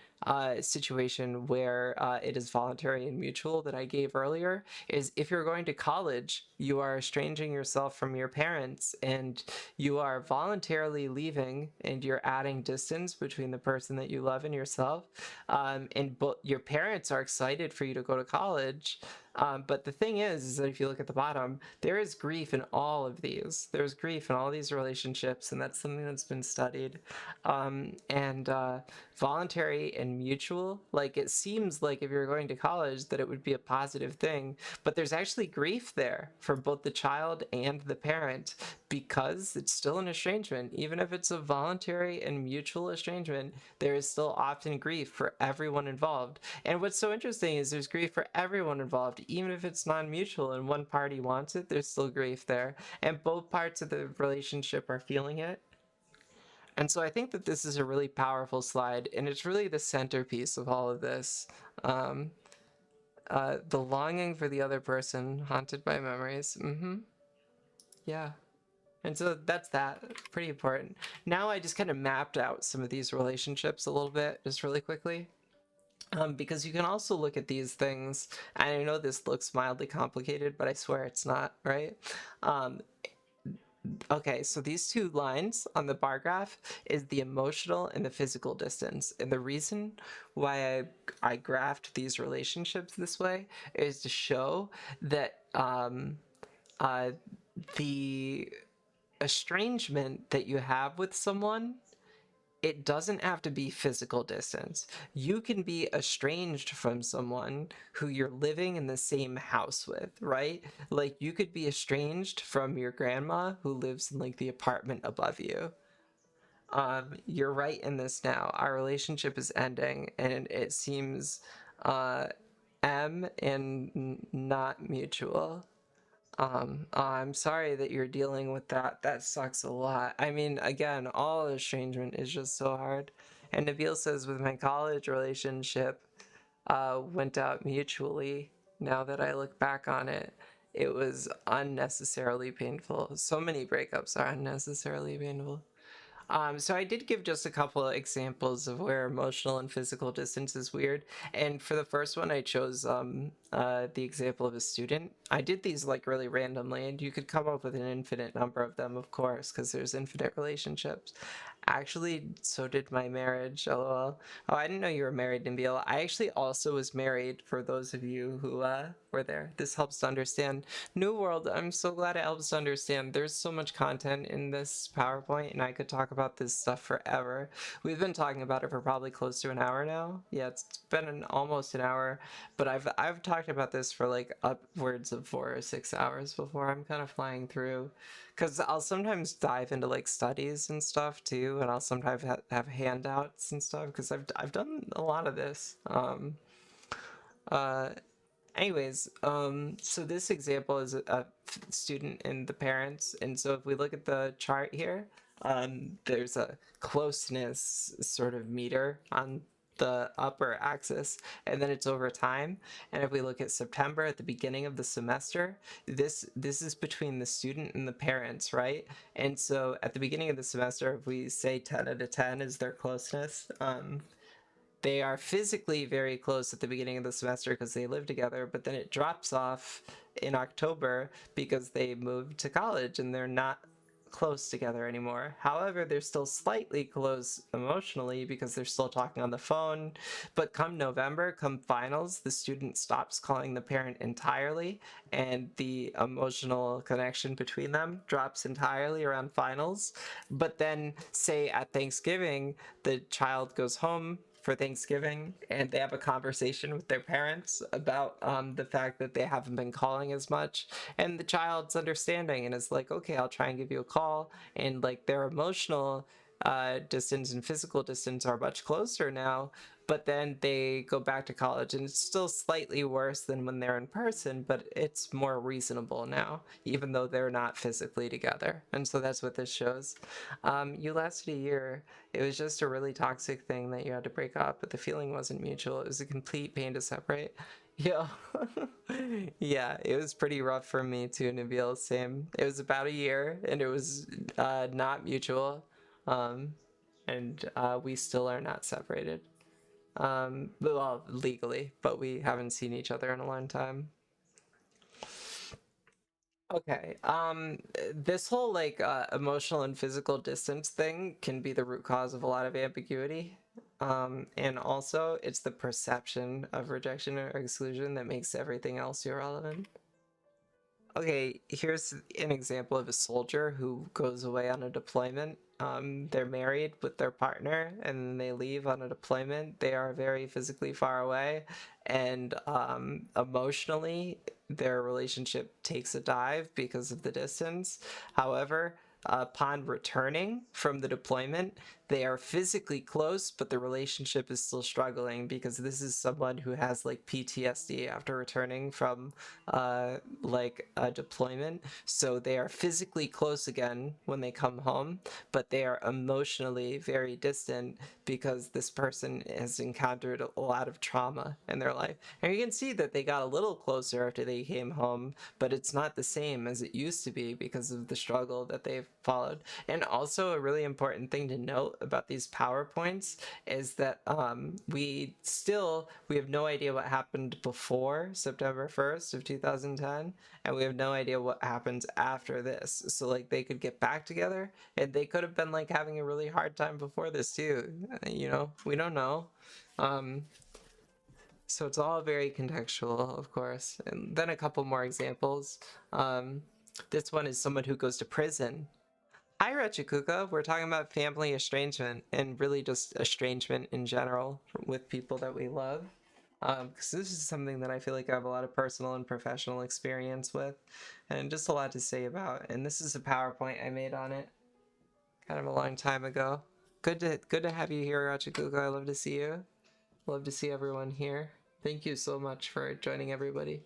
situation where it is voluntary and mutual that I gave earlier is if you're going to college, you are estranging yourself from your parents and you are voluntarily leaving and you're adding distance between the person that you love and yourself. And your parents are excited for you to go to college. But the thing is that if you look at the bottom, there is grief in all of these. There's grief in all these relationships, and that's something that's been studied. And voluntary and mutual, like it seems like if you're going to college that it would be a positive thing, but there's actually grief there for both the child and the parent because it's still an estrangement. Even if it's a voluntary and mutual estrangement, there is still often grief for everyone involved. And what's so interesting is there's grief for everyone involved, even if it's non-mutual and one party wants it, there's still grief there. And both parts of the relationship are feeling it. And so I think that this is a really powerful slide, and it's really the centerpiece of all of this. Um, the longing for the other person, haunted by memories. Yeah. And so that's that. Pretty important. Now I just kind of mapped out some of these relationships a little bit, just really quickly. Because you can also look at these things, and I know this looks mildly complicated, but I swear it's not, right? Um, okay, so these two lines on the bar graph is the emotional and the physical distance. And the reason why I graphed these relationships this way is to show that uh, the estrangement that you have with someone, it doesn't have to be physical distance. You can be estranged from someone who you're living in the same house with, right? Like you could be estranged from your grandma who lives in like the apartment above you. You're right in this now. Our relationship is ending and it seems uh M and not mutual. I'm sorry that you're dealing with that. That sucks a lot. I mean, again, all estrangement is just so hard. And Nabil says, with my college relationship, went out mutually. Now that I look back on it, it was unnecessarily painful. So many breakups are unnecessarily painful. So I did give just a couple of examples of where emotional and physical distance is weird. And for the first one, I chose the example of a student. I did these like really randomly, and you could come up with an infinite number of them, of course, because there's infinite relationships. Actually, so did my marriage, lol. Oh, I didn't know you were married, Nabil. I actually also was married, for those of you who were there. This helps to understand. New World, I'm so glad it helps to understand. There's so much content in this PowerPoint, and I could talk about this stuff forever. We've been talking about it for probably close to an hour now. Yeah, it's been almost an hour, but I've talked about this for like upwards of 4 or 6 hours before. I'm kind of flying through because I'll sometimes dive into like studies and stuff too, and I'll sometimes have handouts and stuff because I've done a lot of this. Uh, Anyways, so this example is a student and the parents, and so if we look at the chart here, there's a closeness sort of meter on the upper axis, and then it's over time. And if we look at September at the beginning of the semester, this is between the student and the parents, right? And so at the beginning of the semester, if we say 10 out of 10 is their closeness, they are physically very close at the beginning of the semester because they live together, but then it drops off in October because they moved to college and they're not close together anymore. However, they're still slightly close emotionally because they're still talking on the phone. But come November, come finals, the student stops calling the parent entirely, and the emotional connection between them drops entirely around finals. But then, say at Thanksgiving, the child goes home for Thanksgiving and they have a conversation with their parents about the fact that they haven't been calling as much, and the child's understanding and is like, okay, I'll try and give you a call, and like their emotional distance and physical distance are much closer now. But then they go back to college and it's still slightly worse than when they're in person, but it's more reasonable now, even though they're not physically together. And so that's what this shows. You lasted a year. It was just a really toxic thing that you had to break up, but the feeling wasn't mutual. It was a complete pain to separate. Yeah. Yeah, it was pretty rough for me too, Nabil. Same. It was about a year and it was not mutual. Um, and we still are not separated. Well, legally, but we haven't seen each other in a long time. Okay. This whole like emotional and physical distance thing can be the root cause of a lot of ambiguity. And also it's the perception of rejection or exclusion that makes everything else irrelevant. Okay, here's an example of a soldier who goes away on a deployment. They're married with their partner and they leave on a deployment. They are very physically far away, and emotionally, their relationship takes a dive because of the distance. However, upon returning from the deployment, they are physically close, but the relationship is still struggling because this is someone who has like PTSD after returning from like a deployment. So they are physically close again when they come home, but they are emotionally very distant because this person has encountered a lot of trauma in their life. And you can see that they got a little closer after they came home, but it's not the same as it used to be because of the struggle that they've followed. And also, a really important thing to note about these PowerPoints is that we have no idea what happened before September 1st of 2010, and we have no idea what happens after this. So like they could get back together, and they could have been like having a really hard time before this too. We don't know. Um, so it's all very contextual, of course. And then a couple more examples. Um, this one is someone who goes to prison. Hi, Rachikuka. We're talking about family estrangement and really just estrangement in general with people that we love. Because this is something that I feel like I have a lot of personal and professional experience with, and just a lot to say about. And this is a PowerPoint I made on it kind of a long time ago. Good to have you here, Rachikuka. I love to see you. Love to see everyone here. Thank you so much for joining, everybody.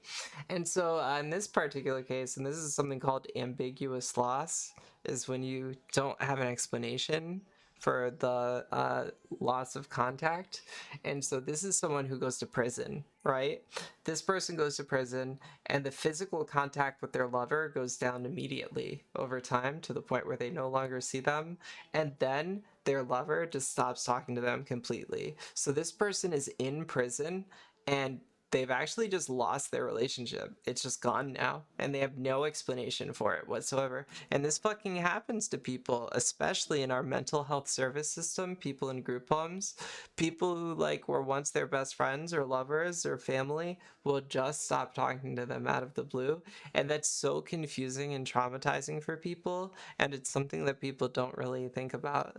And so, in this particular case, and this is something called ambiguous loss, is when you don't have an explanation for the loss of contact. And so, this is someone who goes to prison, right? This person goes to prison, and the physical contact with their lover goes down immediately over time to the point where they no longer see them. And then their lover just stops talking to them completely. So this person is in prison and they've actually just lost their relationship. It's just gone now and they have no explanation for it whatsoever. And this fucking happens to people, especially in our mental health service system, people in group homes. People who like were once their best friends or lovers or family will just stop talking to them out of the blue. And that's so confusing and traumatizing for people. And it's something that people don't really think about.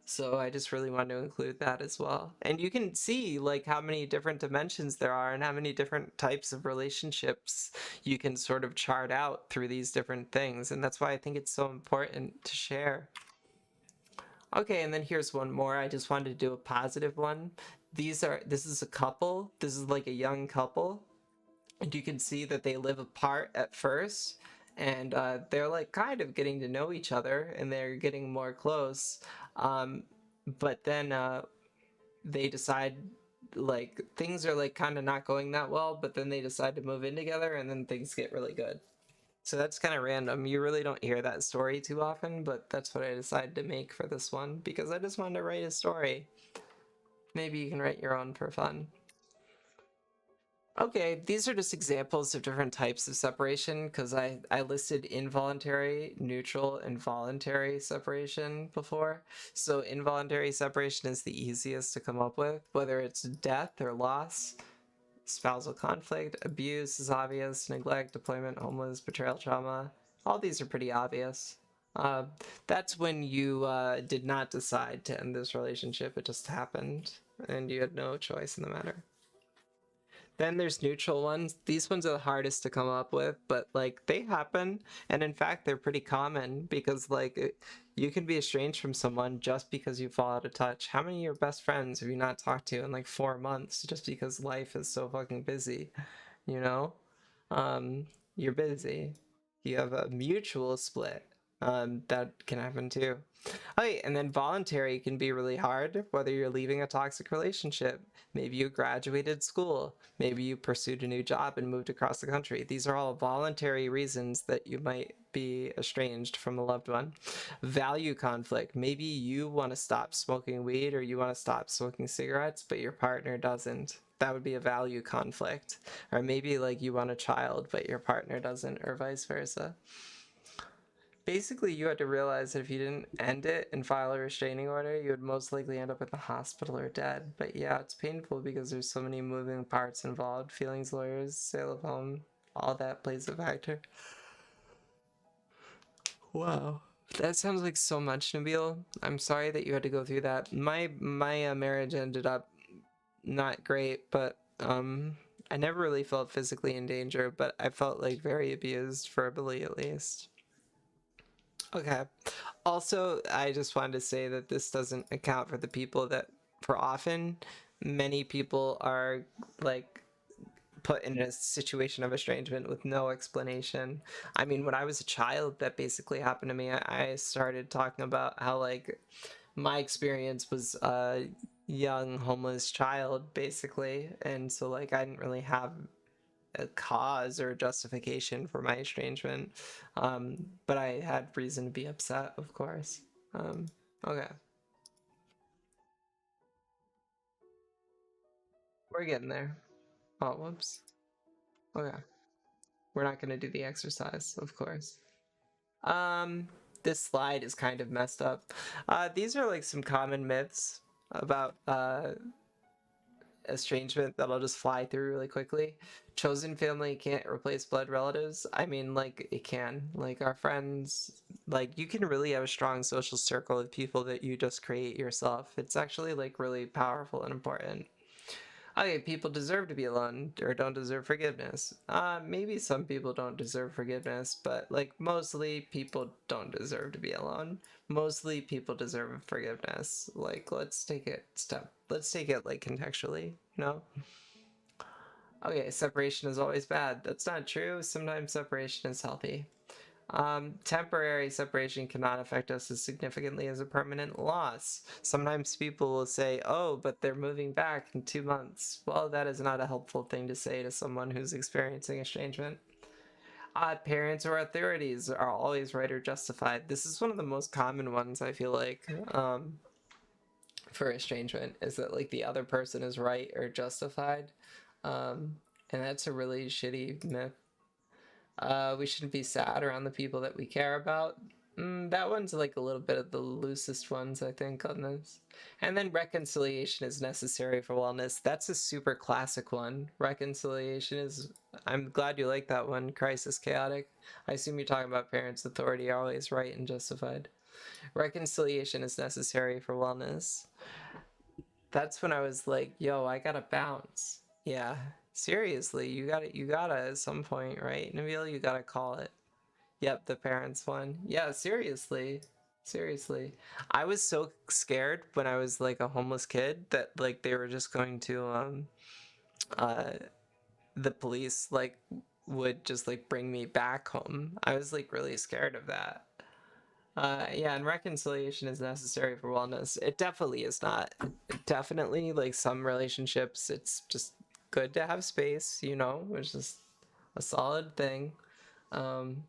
So I just really wanted to include that as well. And you can see like how many different dimensions there are and how many different types of relationships you can sort of chart out through these different things. And that's why I think it's so important to share. Okay, and then here's one more. I just wanted to do a positive one. This is a couple. This is like a young couple. And you can see that they live apart at first. And they're like kind of getting to know each other and they're getting more close. Um, but then they decide like things are like kind of not going that well, but then they decide to move in together and then things get really good. So that's kind of random. You really don't hear that story too often, but that's what I decided to make for this one because I just wanted to write a story. Maybe you can write your own for fun. Okay, these are just examples of different types of separation because I listed involuntary, neutral, and voluntary separation before. So involuntary separation is the easiest to come up with, whether it's death or loss, spousal conflict, abuse is obvious, neglect, deployment, homeless, betrayal, trauma. All these are pretty obvious. Uh, that's when you did not decide to end this relationship, it just happened, and you had no choice in the matter. Then there's neutral ones. These ones are the hardest to come up with, but like they happen, and in fact they're pretty common because you can be estranged from someone just because you fall out of touch. How many of your best friends have you not talked to in like 4 months just because life is so fucking busy? You know, you're busy. You have a mutual split. That can happen too. Okay, and then voluntary can be really hard, whether you're leaving a toxic relationship, maybe you graduated school, maybe you pursued a new job and moved across the country. These are all voluntary reasons that you might be estranged from a loved one. Value conflict. Maybe you want to stop smoking weed or you want to stop smoking cigarettes, but your partner doesn't. That would be a value conflict. Or maybe like you want a child, but your partner doesn't, or vice versa. Basically, you had to realize that if you didn't end it and file a restraining order, you would most likely end up in the hospital or dead. But yeah, it's painful because there's so many moving parts involved. Feelings, lawyers, sale of home, all that plays a factor. Wow. That sounds like so much, Nabil. I'm sorry that you had to go through that. My marriage ended up not great, but I never really felt physically in danger, but I felt like very abused verbally at least. Okay. Also, I just wanted to say that this doesn't account for the people that, for often, many people are like put in a situation of estrangement with no explanation. I mean, when I was a child, that basically happened to me. I started talking about how, like, my experience was a young homeless child, basically. And so, like, I didn't really have a cause or justification for my estrangement. But I had reason to be upset, of course. Okay, we're getting there. Oh, whoops. Okay, we're not gonna do the exercise, of course. Um, this slide is kind of messed up. These are like some common myths about estrangement that I'll just fly through really quickly. Chosen family can't replace blood relatives. I mean, like, it can. Like, our friends, like, you can really have a strong social circle of people that you just create yourself. It's actually, like, really powerful and important. Okay, people deserve to be alone or don't deserve forgiveness. Maybe some people don't deserve forgiveness, but like mostly people don't deserve to be alone. Mostly people deserve forgiveness. Like let's take it like contextually, you know? Okay, separation is always bad. That's not true. Sometimes separation is healthy. Temporary separation cannot affect us as significantly as a permanent loss. Sometimes people will say, oh, but they're moving back in 2 months. Well, that is not a helpful thing to say to someone who's experiencing estrangement. Parents or authorities are always right or justified. This is one of the most common ones, I feel like, for estrangement, is that like the other person is right or justified. Um, and that's a really shitty myth. We shouldn't be sad around the people that we care about. That one's like a little bit of the loosest ones, I think, on this. And then reconciliation is necessary for wellness. That's a super classic one. Reconciliation is. I'm glad you like that one. Crisis chaotic. I assume you're talking about parents' authority are always right and justified. Reconciliation is necessary for wellness. That's when I was like, yo, I gotta bounce. Yeah. Seriously, you gotta at some point, right? Nabil, you gotta call it. Yep, the parents one. Yeah, seriously. Seriously. I was so scared when I was like a homeless kid that like they were just going to uh the police like would just like bring me back home. I was like really scared of that. Yeah, and reconciliation is necessary for wellness. It definitely is not. Definitely, like some relationships, it's just good to have space, you know, which is a solid thing. Um,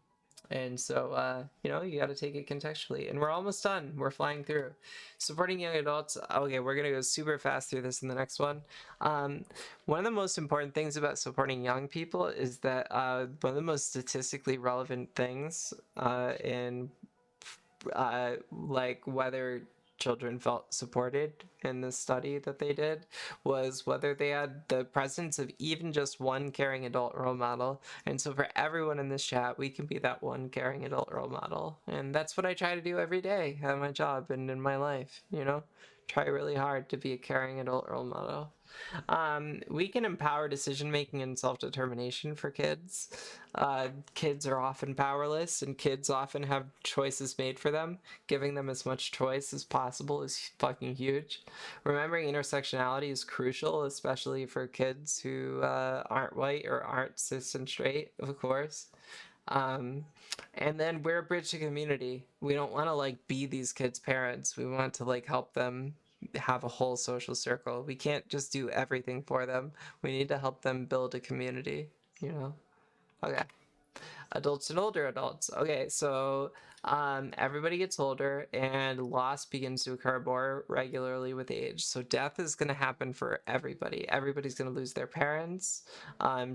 and so, you know, you got to take it contextually. And we're almost done. We're flying through. Supporting young adults. Okay, we're going to go super fast through this in the next one. One of the most important things about supporting young people is that one of the most statistically relevant things in like whether children felt supported in the study that they did was whether they had the presence of even just one caring adult role model. And so for everyone in this chat, we can be that one caring adult role model. And that's what I try to do every day at my job and in my life, you know? Try really hard to be a caring adult role model. We can empower decision making and self determination for kids. Kids are often powerless, and kids often have choices made for them. Giving them as much choice as possible is fucking huge. Remembering intersectionality is crucial, especially for kids who aren't white or aren't cis and straight, of course. Um, and then we're a bridge to community. We don't want to like be these kids' parents. We want to like help them have a whole social circle. We can't just do everything for them. We need to help them build a community, you know? Okay. Adults and older adults. Okay, so everybody gets older and loss begins to occur more regularly with age. So death is going to happen for everybody. Everybody's going to lose their parents.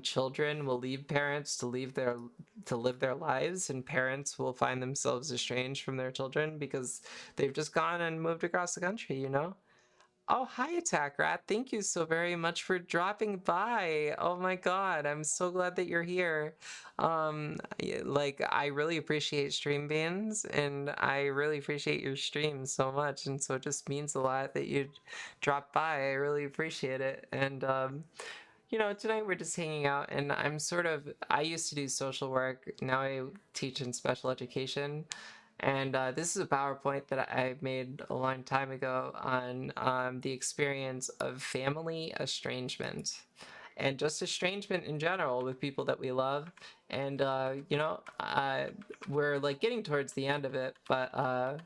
Children will leave parents to live their lives, and parents will find themselves estranged from their children because they've just gone and moved across the country, you know? Oh, hi, Attack Rat. Thank you so very much for dropping by. Oh my God, I'm so glad that you're here. Like, I really appreciate stream bans, and I really appreciate your stream so much, and so it just means a lot that you drop by. I really appreciate it. And you know, tonight we're just hanging out, and I used to do social work. Now I teach in special education. And this is a PowerPoint that I made a long time ago on the experience of family estrangement and just estrangement in general with people that we love. And, we're like getting towards the end of it, but I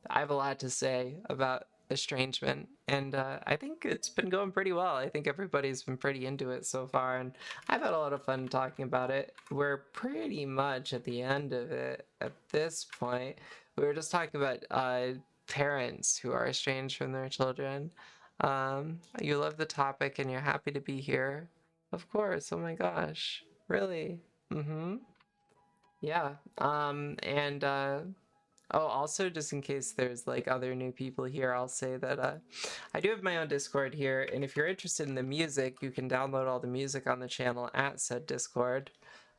have a lot to say about estrangement, and I think it's been going pretty well. I think everybody's been pretty into it so far, and I've had a lot of fun talking about it. We're pretty much at the end of it at this point. We were just talking about parents who are estranged from their children. You love the topic and you're happy to be here. Of course. Oh my gosh. Really? Mm-hmm. Yeah. And Oh, also, just in case there's like other new people here, I'll say that I do have my own Discord here, and if you're interested in the music, you can download all the music on the channel at said Discord.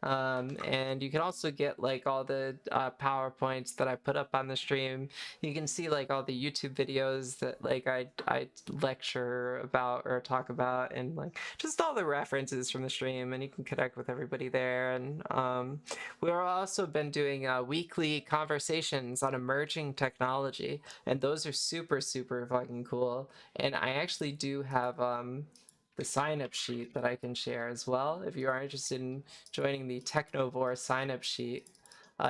And you can also get like all the PowerPoints that I put up on the stream. You can see like all the YouTube videos that like I lecture about or talk about, and like just all the references from the stream, and you can connect with everybody there. And we've also been doing weekly conversations on emerging technology, and those are super, super fucking cool. And I actually do have the sign-up sheet that I can share as well. If you are interested in joining the Technovore sign-up sheet,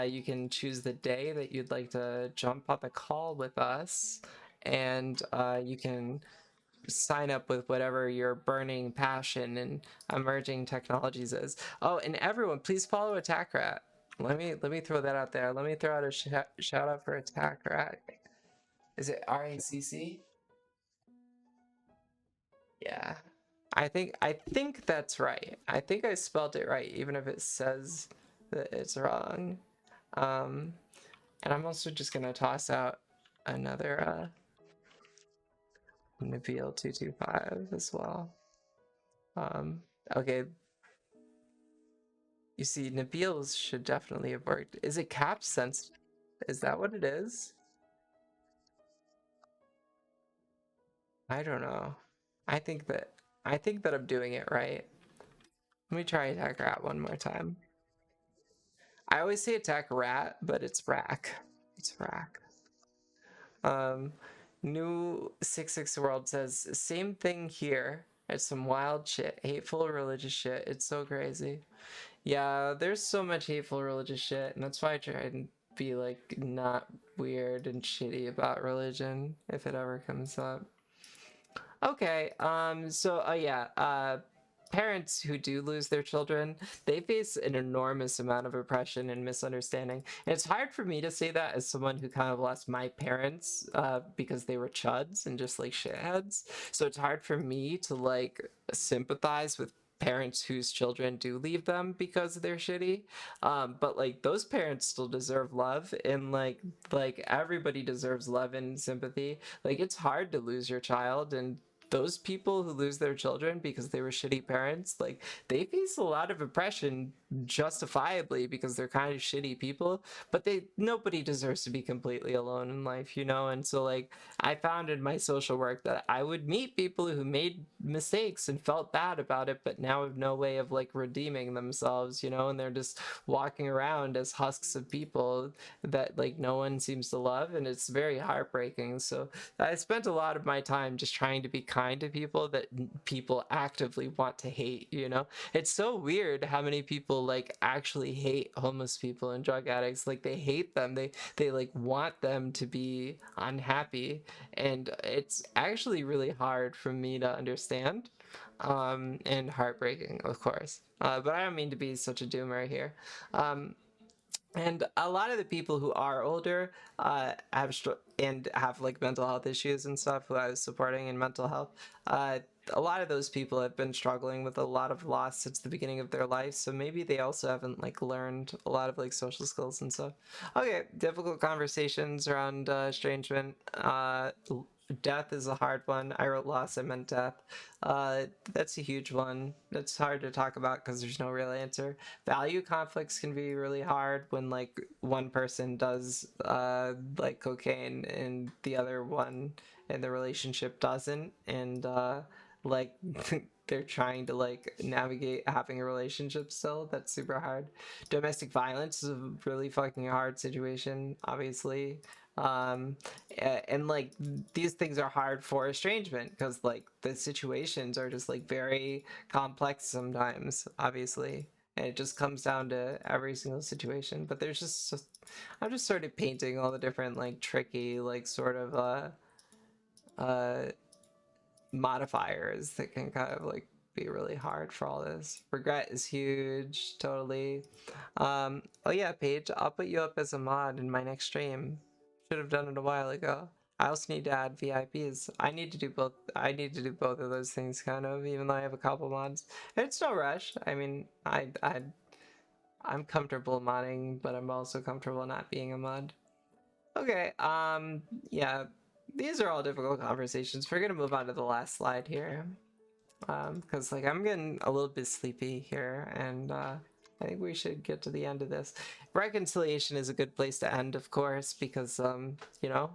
you can choose the day that you'd like to jump on the call with us, and you can sign up with whatever your burning passion in emerging technologies is. Oh, and everyone, please follow Attack Rat. Let me throw that out there. Let me throw out a shout out for Attack Rat. Is it RACC? Yeah. I think that's right. I think I spelled it right, even if it says that it's wrong. Um, and I'm also just gonna toss out another Nabil 225 as well. Okay, you see, Nabil's should definitely have worked. Is it cap sensitive? Is that what it is? I don't know. I think that I think that I'm doing it right. Let me try attack rat one more time. I always say attack rat, but it's rack. It's rack. Um, New 66 World says same thing here. It's some wild shit, hateful religious shit. It's so crazy. Yeah, there's so much hateful religious shit, and that's why I try and be like not weird and shitty about religion if it ever comes up. Okay, yeah, parents who do lose their children, they face an enormous amount of oppression and misunderstanding. And it's hard for me to say that as someone who kind of lost my parents because they were chuds and just like shitheads. So it's hard for me to like sympathize with parents whose children do leave them because they're shitty. But like those parents still deserve love, and like everybody deserves love and sympathy. Like it's hard to lose your child, and those people who lose their children because they were shitty parents, like they face a lot of oppression justifiably because they're kind of shitty people, but nobody deserves to be completely alone in life, you know? And so like I found in my social work that I would meet people who made mistakes and felt bad about it, but now have no way of like redeeming themselves, you know, and they're just walking around as husks of people that like no one seems to love, and it's very heartbreaking. So I spent a lot of my time just trying to be kind kind to people that people actively want to hate, you know? It's so weird how many people like actually hate homeless people and drug addicts. Like they hate them. They like want them to be unhappy, and it's actually really hard for me to understand, and heartbreaking, of course. But I don't mean to be such a doomer here. Um, and a lot of the people who are older and have like mental health issues and stuff, who I was supporting in mental health, uh, a lot of those people have been struggling with a lot of loss since the beginning of their life. So maybe they also haven't like learned a lot of like social skills and stuff. Okay, difficult conversations around estrangement. Death is a hard one. I wrote loss, I meant death. That's a huge one. That's hard to talk about because there's no real answer. Value conflicts can be really hard when like one person does like cocaine and the other one in the relationship doesn't, and like they're trying to like navigate having a relationship still. That's super hard. Domestic violence is a really fucking hard situation, obviously. um and like these things are hard for estrangement because like the situations are just like very complex sometimes, obviously, and it just comes down to every single situation. But there's I'm just sort of painting all the different like tricky like sort of uh modifiers that can kind of like be really hard for all this. Regret is huge, totally. Oh yeah, Paige, I'll put you up as a mod in my next stream. Should have done it a while ago. I also need to add VIPs. I need to do both. I need to do both of those things, kind of, even though I have a couple mods. It's no rush. I mean, I'm comfortable modding, but I'm also comfortable not being a mod. Okay, yeah, these are all difficult conversations. We're gonna move on to the last slide here, because like I'm getting a little bit sleepy here, and I think we should get to the end of this. Reconciliation is a good place to end, of course, because you know,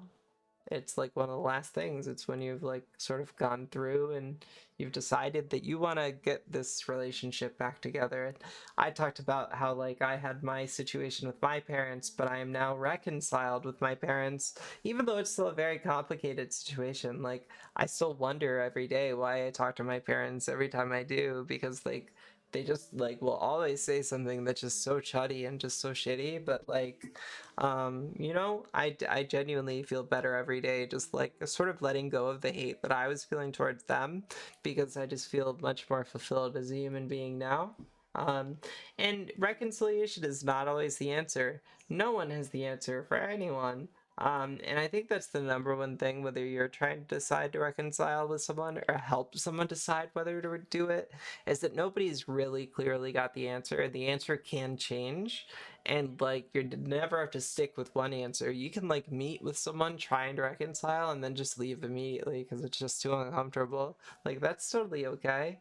it's like one of the last things. It's when you've like sort of gone through and you've decided that you want to get this relationship back together. And I talked about how like I had my situation with my parents, but I am now reconciled with my parents, even though it's still a very complicated situation. Like I still wonder every day why I talk to my parents every time I do, because like they just like will always say something that's just so chuddy and just so shitty. But like you know, I genuinely feel better every day, just like sort of letting go of the hate that I was feeling towards them, because I just feel much more fulfilled as a human being now. um and reconciliation is not always the answer. No one has the answer for anyone. And I think that's the number one thing, whether you're trying to decide to reconcile with someone or help someone decide whether to do it, is that nobody's really clearly got the answer. The answer can change, and like you never have to stick with one answer. You can like meet with someone trying to reconcile and then just leave immediately because it's just too uncomfortable. Like that's totally okay,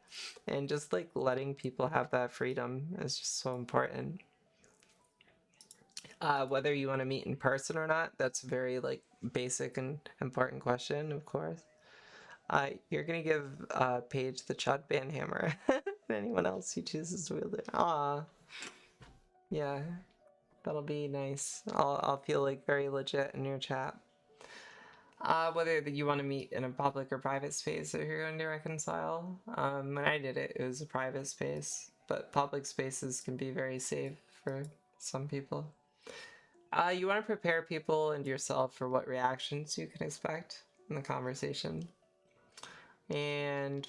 and just like letting people have that freedom is just so important. Whether you want to meet in person or not, that's a very like basic and important question, of course. You're gonna give Paige the Chud Band hammer. Anyone else who chooses to wield it. Aw, yeah, that'll be nice. I'll feel like very legit in your chat. Whether you want to meet in a public or private space if you're going to reconcile. When I did it, it was a private space, but public spaces can be very safe for some people. You want to prepare people and yourself for what reactions you can expect in the conversation. And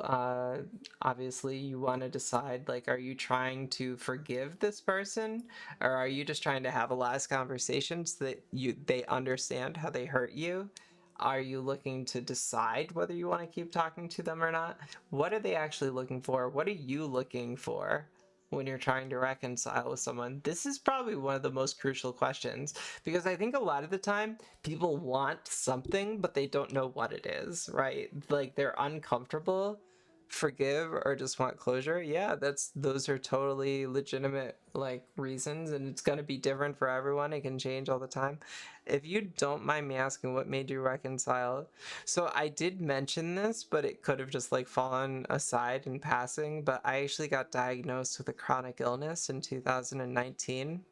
uh, obviously you want to decide, like, are you trying to forgive this person, or are you just trying to have a last conversation so that they understand how they hurt you? Are you looking to decide whether you want to keep talking to them or not? What are they actually looking for? What are you looking for when you're trying to reconcile with someone? This is probably one of the most crucial questions, because I think a lot of the time people want something but they don't know what it is, right? Like they're uncomfortable, forgive, or just want closure. Yeah, those are totally legitimate like reasons, and it's going to be different for everyone. It can change all the time. If you don't mind me asking, what made you reconcile? So I did mention this, but it could have just like fallen aside in passing, but I actually got diagnosed with a chronic illness in 2019,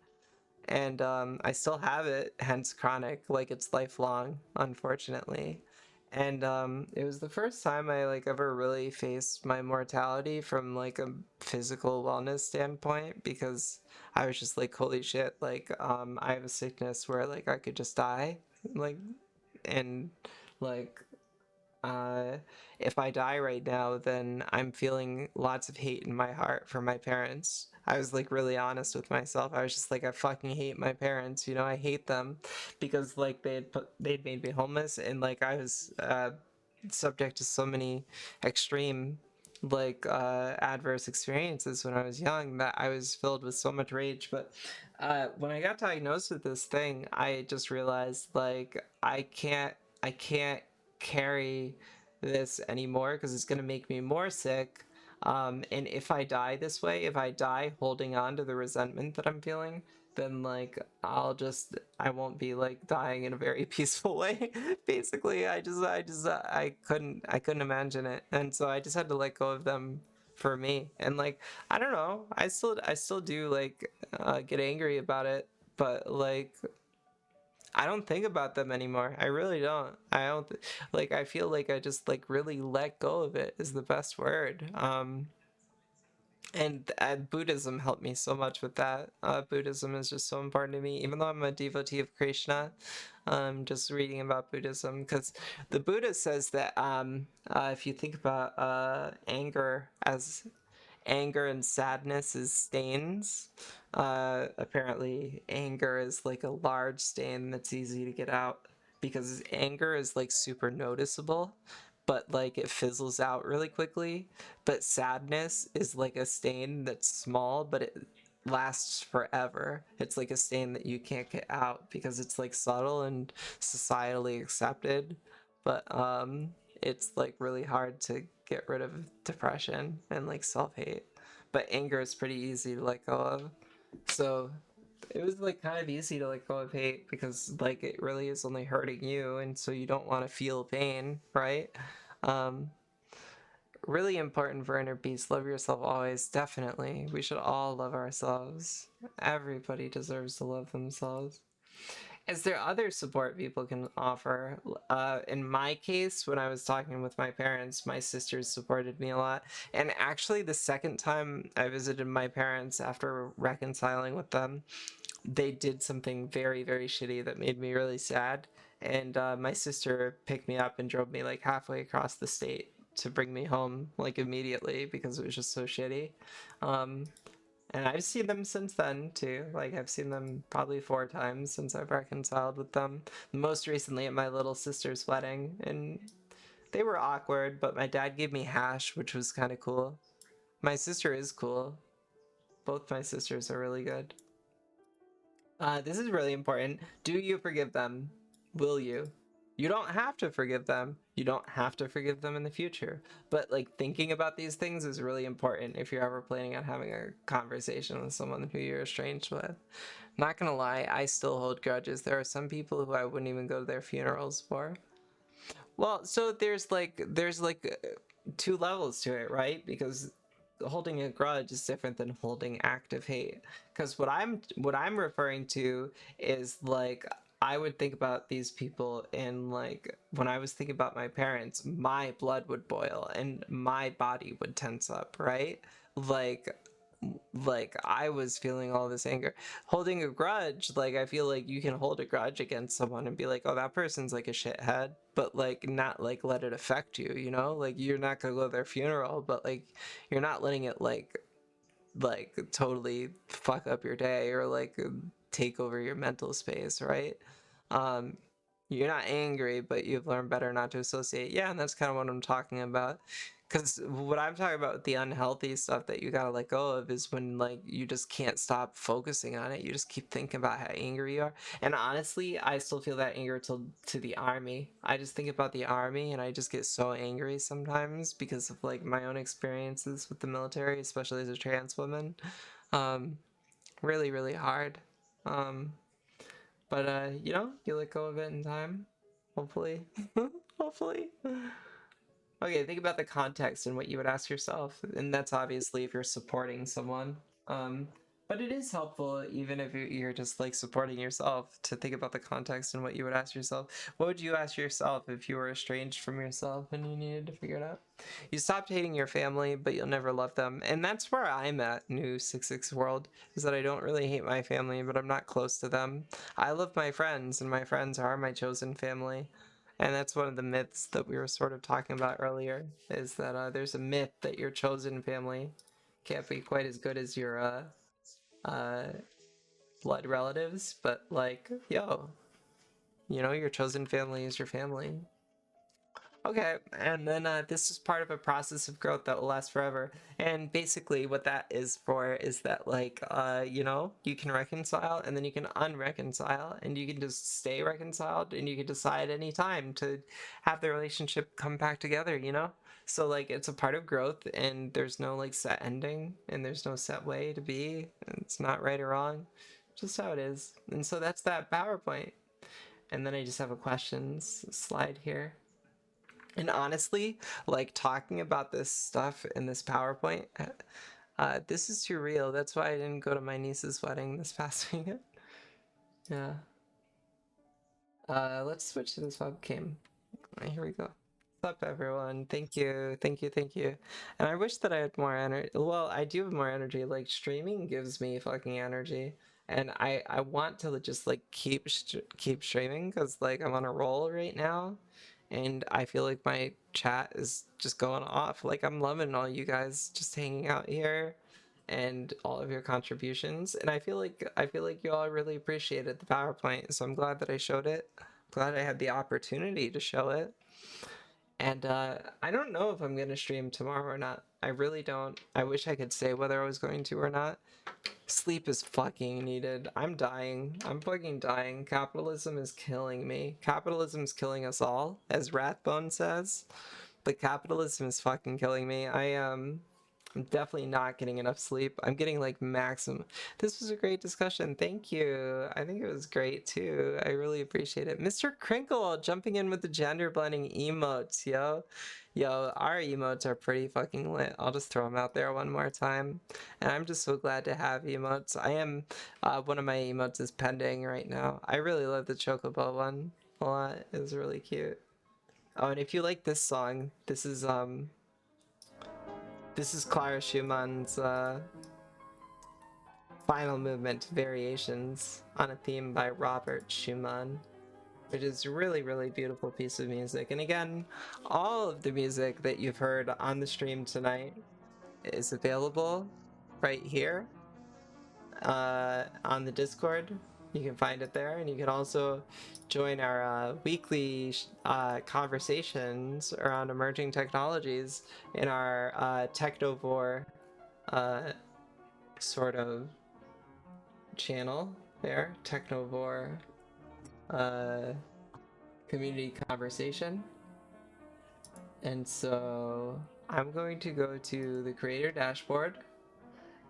and I still have it, hence chronic, like it's lifelong, unfortunately. And it was the first time I like ever really faced my mortality from like a physical wellness standpoint, because I was just like, holy shit, like I have a sickness where like I could just die, like, and like uh, if I die right now, then I'm feeling lots of hate in my heart for my parents. I was like really honest with myself. I was just like, I fucking hate my parents. You know, I hate them because like they'd made me homeless, and like I was subject to so many extreme like adverse experiences when I was young that I was filled with so much rage. But when I got diagnosed with this thing, I just realized like I can't carry this anymore because it's going to make me more sick. And if I die this way, if I die holding on to the resentment that I'm feeling, then like I won't be like dying in a very peaceful way. Basically, I couldn't imagine it, and so I just had to let go of them for me. And like I don't know, I still do like get angry about it, but like I don't think about them anymore. I really don't. I don't like I feel like I just like really let go of it is the best word. And Buddhism helped me so much with that. Buddhism is just so important to me, even though I'm a devotee of Krishna. Just reading about Buddhism, because the Buddha says that if you think about anger and sadness as stains. Apparently, anger is like a large stain that's easy to get out because anger is like super noticeable, but like it fizzles out really quickly. But sadness is like a stain that's small, but it lasts forever. It's like a stain that you can't get out because it's like subtle and societally accepted. But it's like really hard to get rid of depression and like self-hate, but anger is pretty easy to let go of. So it was like kind of easy to let go of hate because like it really is only hurting you, and so you don't want to feel pain, right? um Really important for inner peace. Love yourself always. Definitely, we should all love ourselves. Everybody deserves to love themselves. Is there other support people can offer? In my case, when I was talking with my parents, my sisters supported me a lot. And actually, the second time I visited my parents after reconciling with them, they did something very, very shitty that made me really sad. And my sister picked me up and drove me like halfway across the state to bring me home like immediately because it was just so shitty. Um, and I've seen them since then too. Like I've seen them probably 4 times since I've reconciled with them. Most recently at my little sister's wedding, and they were awkward, but my dad gave me hash, which was kind of cool. My sister is cool. Both my sisters are really good. This is really important. Do you forgive them? Will you? You don't have to forgive them. You don't have to forgive them in the future. But like thinking about these things is really important if you're ever planning on having a conversation with someone who you're estranged with. Not gonna lie, I still hold grudges. There are some people who I wouldn't even go to their funerals for. Well, so there's like two levels to it, right? Because holding a grudge is different than holding active hate. Because what I'm referring to is like I would think about these people, and like when I was thinking about my parents, my blood would boil and my body would tense up, right? Like like I was feeling all this anger. Holding a grudge, like I feel like you can hold a grudge against someone and be like, oh, that person's like a shithead, but like not like let it affect you, you know? Like you're not gonna go to their funeral, but like you're not letting it like totally fuck up your day or like take over your mental space, right? Um, you're not angry, but you've learned better not to associate. Yeah, and that's kind of what I'm talking about. Because what I'm talking about with the unhealthy stuff that you gotta let go of is when like you just can't stop focusing on it. You just keep thinking about how angry you are. And honestly, I still feel that anger to the army. I just think about the army and I just get so angry sometimes because of like my own experiences with the military, especially as a trans woman. Um, really, really hard. Um, but you let go of it in time. Hopefully. Hopefully. Okay, think about the context and what you would ask yourself. And that's obviously if you're supporting someone. Um, But it is helpful, even if you're just like supporting yourself, to think about the context and what you would ask yourself. What would you ask yourself if you were estranged from yourself and you needed to figure it out? You stopped hating your family, but you'll never love them. And that's where I'm at, New 66 World, is that I don't really hate my family, but I'm not close to them. I love my friends, and my friends are my chosen family. And that's one of the myths that we were sort of talking about earlier, is that there's a myth that your chosen family can't be quite as good as your uh, blood relatives, but like, yo, your chosen family is your family. Okay, and then this is part of a process of growth that will last forever. And basically, what that is for is that, like, you can reconcile and then you can unreconcile, and you can just stay reconciled, and you can decide any time to have the relationship come back together. So, like, it's a part of growth, and there's no, like, set ending, and there's no set way to be. It's not right or wrong, just how it is. And so that's that PowerPoint. And then I just have a questions slide here. And honestly, like talking about this stuff in this PowerPoint, this is too real. That's why I didn't go to my niece's wedding this past weekend. Yeah. Let's switch to this webcam. Here we go. What's up, everyone? Thank you, thank you, thank you. And I wish that I had more energy. Well, I do have more energy. Like streaming gives me fucking energy, and I want to just like keep streaming because like I'm on a roll right now, and I feel like my chat is just going off. Like I'm loving all you guys just hanging out here and all of your contributions. And I feel like you all really appreciated the PowerPoint, so I'm glad that I showed it. Glad I had the opportunity to show it. And I don't know if I'm gonna stream tomorrow or not. I really don't. I wish I could say whether I was going to or not. Sleep is fucking needed. I'm dying. I'm fucking dying. Capitalism is killing me. Capitalism is killing us all, as Rathbone says. But capitalism is fucking killing me. I'm definitely not getting enough sleep. I'm getting like maximum. This was a great discussion. Thank you. I think it was great too. I really appreciate it. Mr. Crinkle jumping in with the gender blending emotes, yo. Yo, our emotes are pretty fucking lit. I'll just throw them out there one more time. And I'm just so glad to have emotes. One of my emotes is pending right now. I really love the Chocobo one a lot. It was really cute. Oh, and if you like this song, this is Clara Schumann's final movement variations on a theme by Robert Schumann, which is a really, really beautiful piece of music. And again, all of the music that you've heard on the stream tonight is available right here on the Discord. You can find it there, and you can also join our weekly conversations around emerging technologies in our Technovore uh, sort of channel there, Technovore uh, community conversation. And so I'm going to go to the creator dashboard,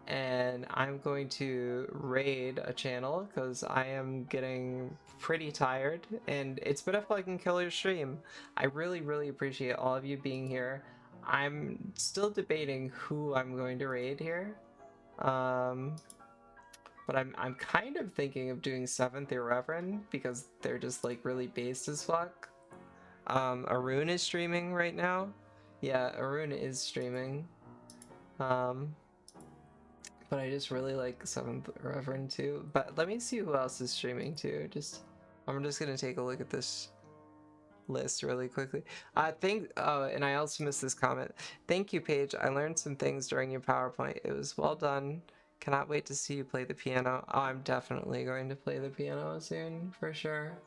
and I'm going to raid a channel because I am getting pretty tired, and it's been a fucking killer stream. I really, really appreciate all of you being here. I'm still debating who I'm going to raid here. But I'm kind of thinking of doing Seventh Irreverend because they're just like really based as fuck. Arun is streaming right now. Yeah, Arun is streaming. Um, but I just really like Seventh Reverend too. But let me see who else is streaming too. I'm just gonna take a look at this list really quickly. And I also missed this comment. Thank you, Paige. I learned some things during your PowerPoint. It was well done. Cannot wait to see you play the piano. Oh, I'm definitely going to play the piano soon, for sure.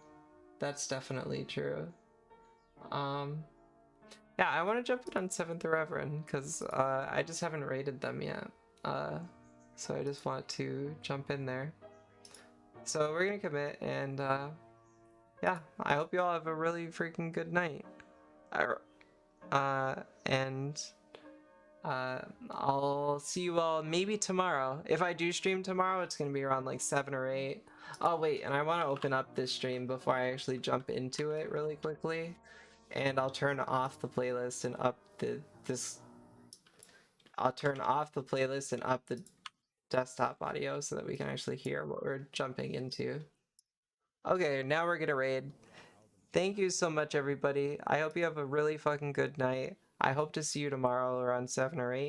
That's definitely true. Um, yeah, I want to jump in on Seventh Reverend because I just haven't rated them yet. So I just want to jump in there. So we're gonna commit, and yeah, I hope you all have a really freaking good night. And I'll see you all maybe tomorrow. If I do stream tomorrow, it's gonna be around like 7 or 8. Oh wait, and I want to open up this stream before I actually jump into it really quickly. And I'll turn off the playlist and up the this. I'll turn off the playlist and up the desktop audio so that we can actually hear what we're jumping into. Okay, now we're gonna raid. Thank you so much, everybody. I hope you have a really fucking good night. I hope to see you tomorrow around 7 or 8.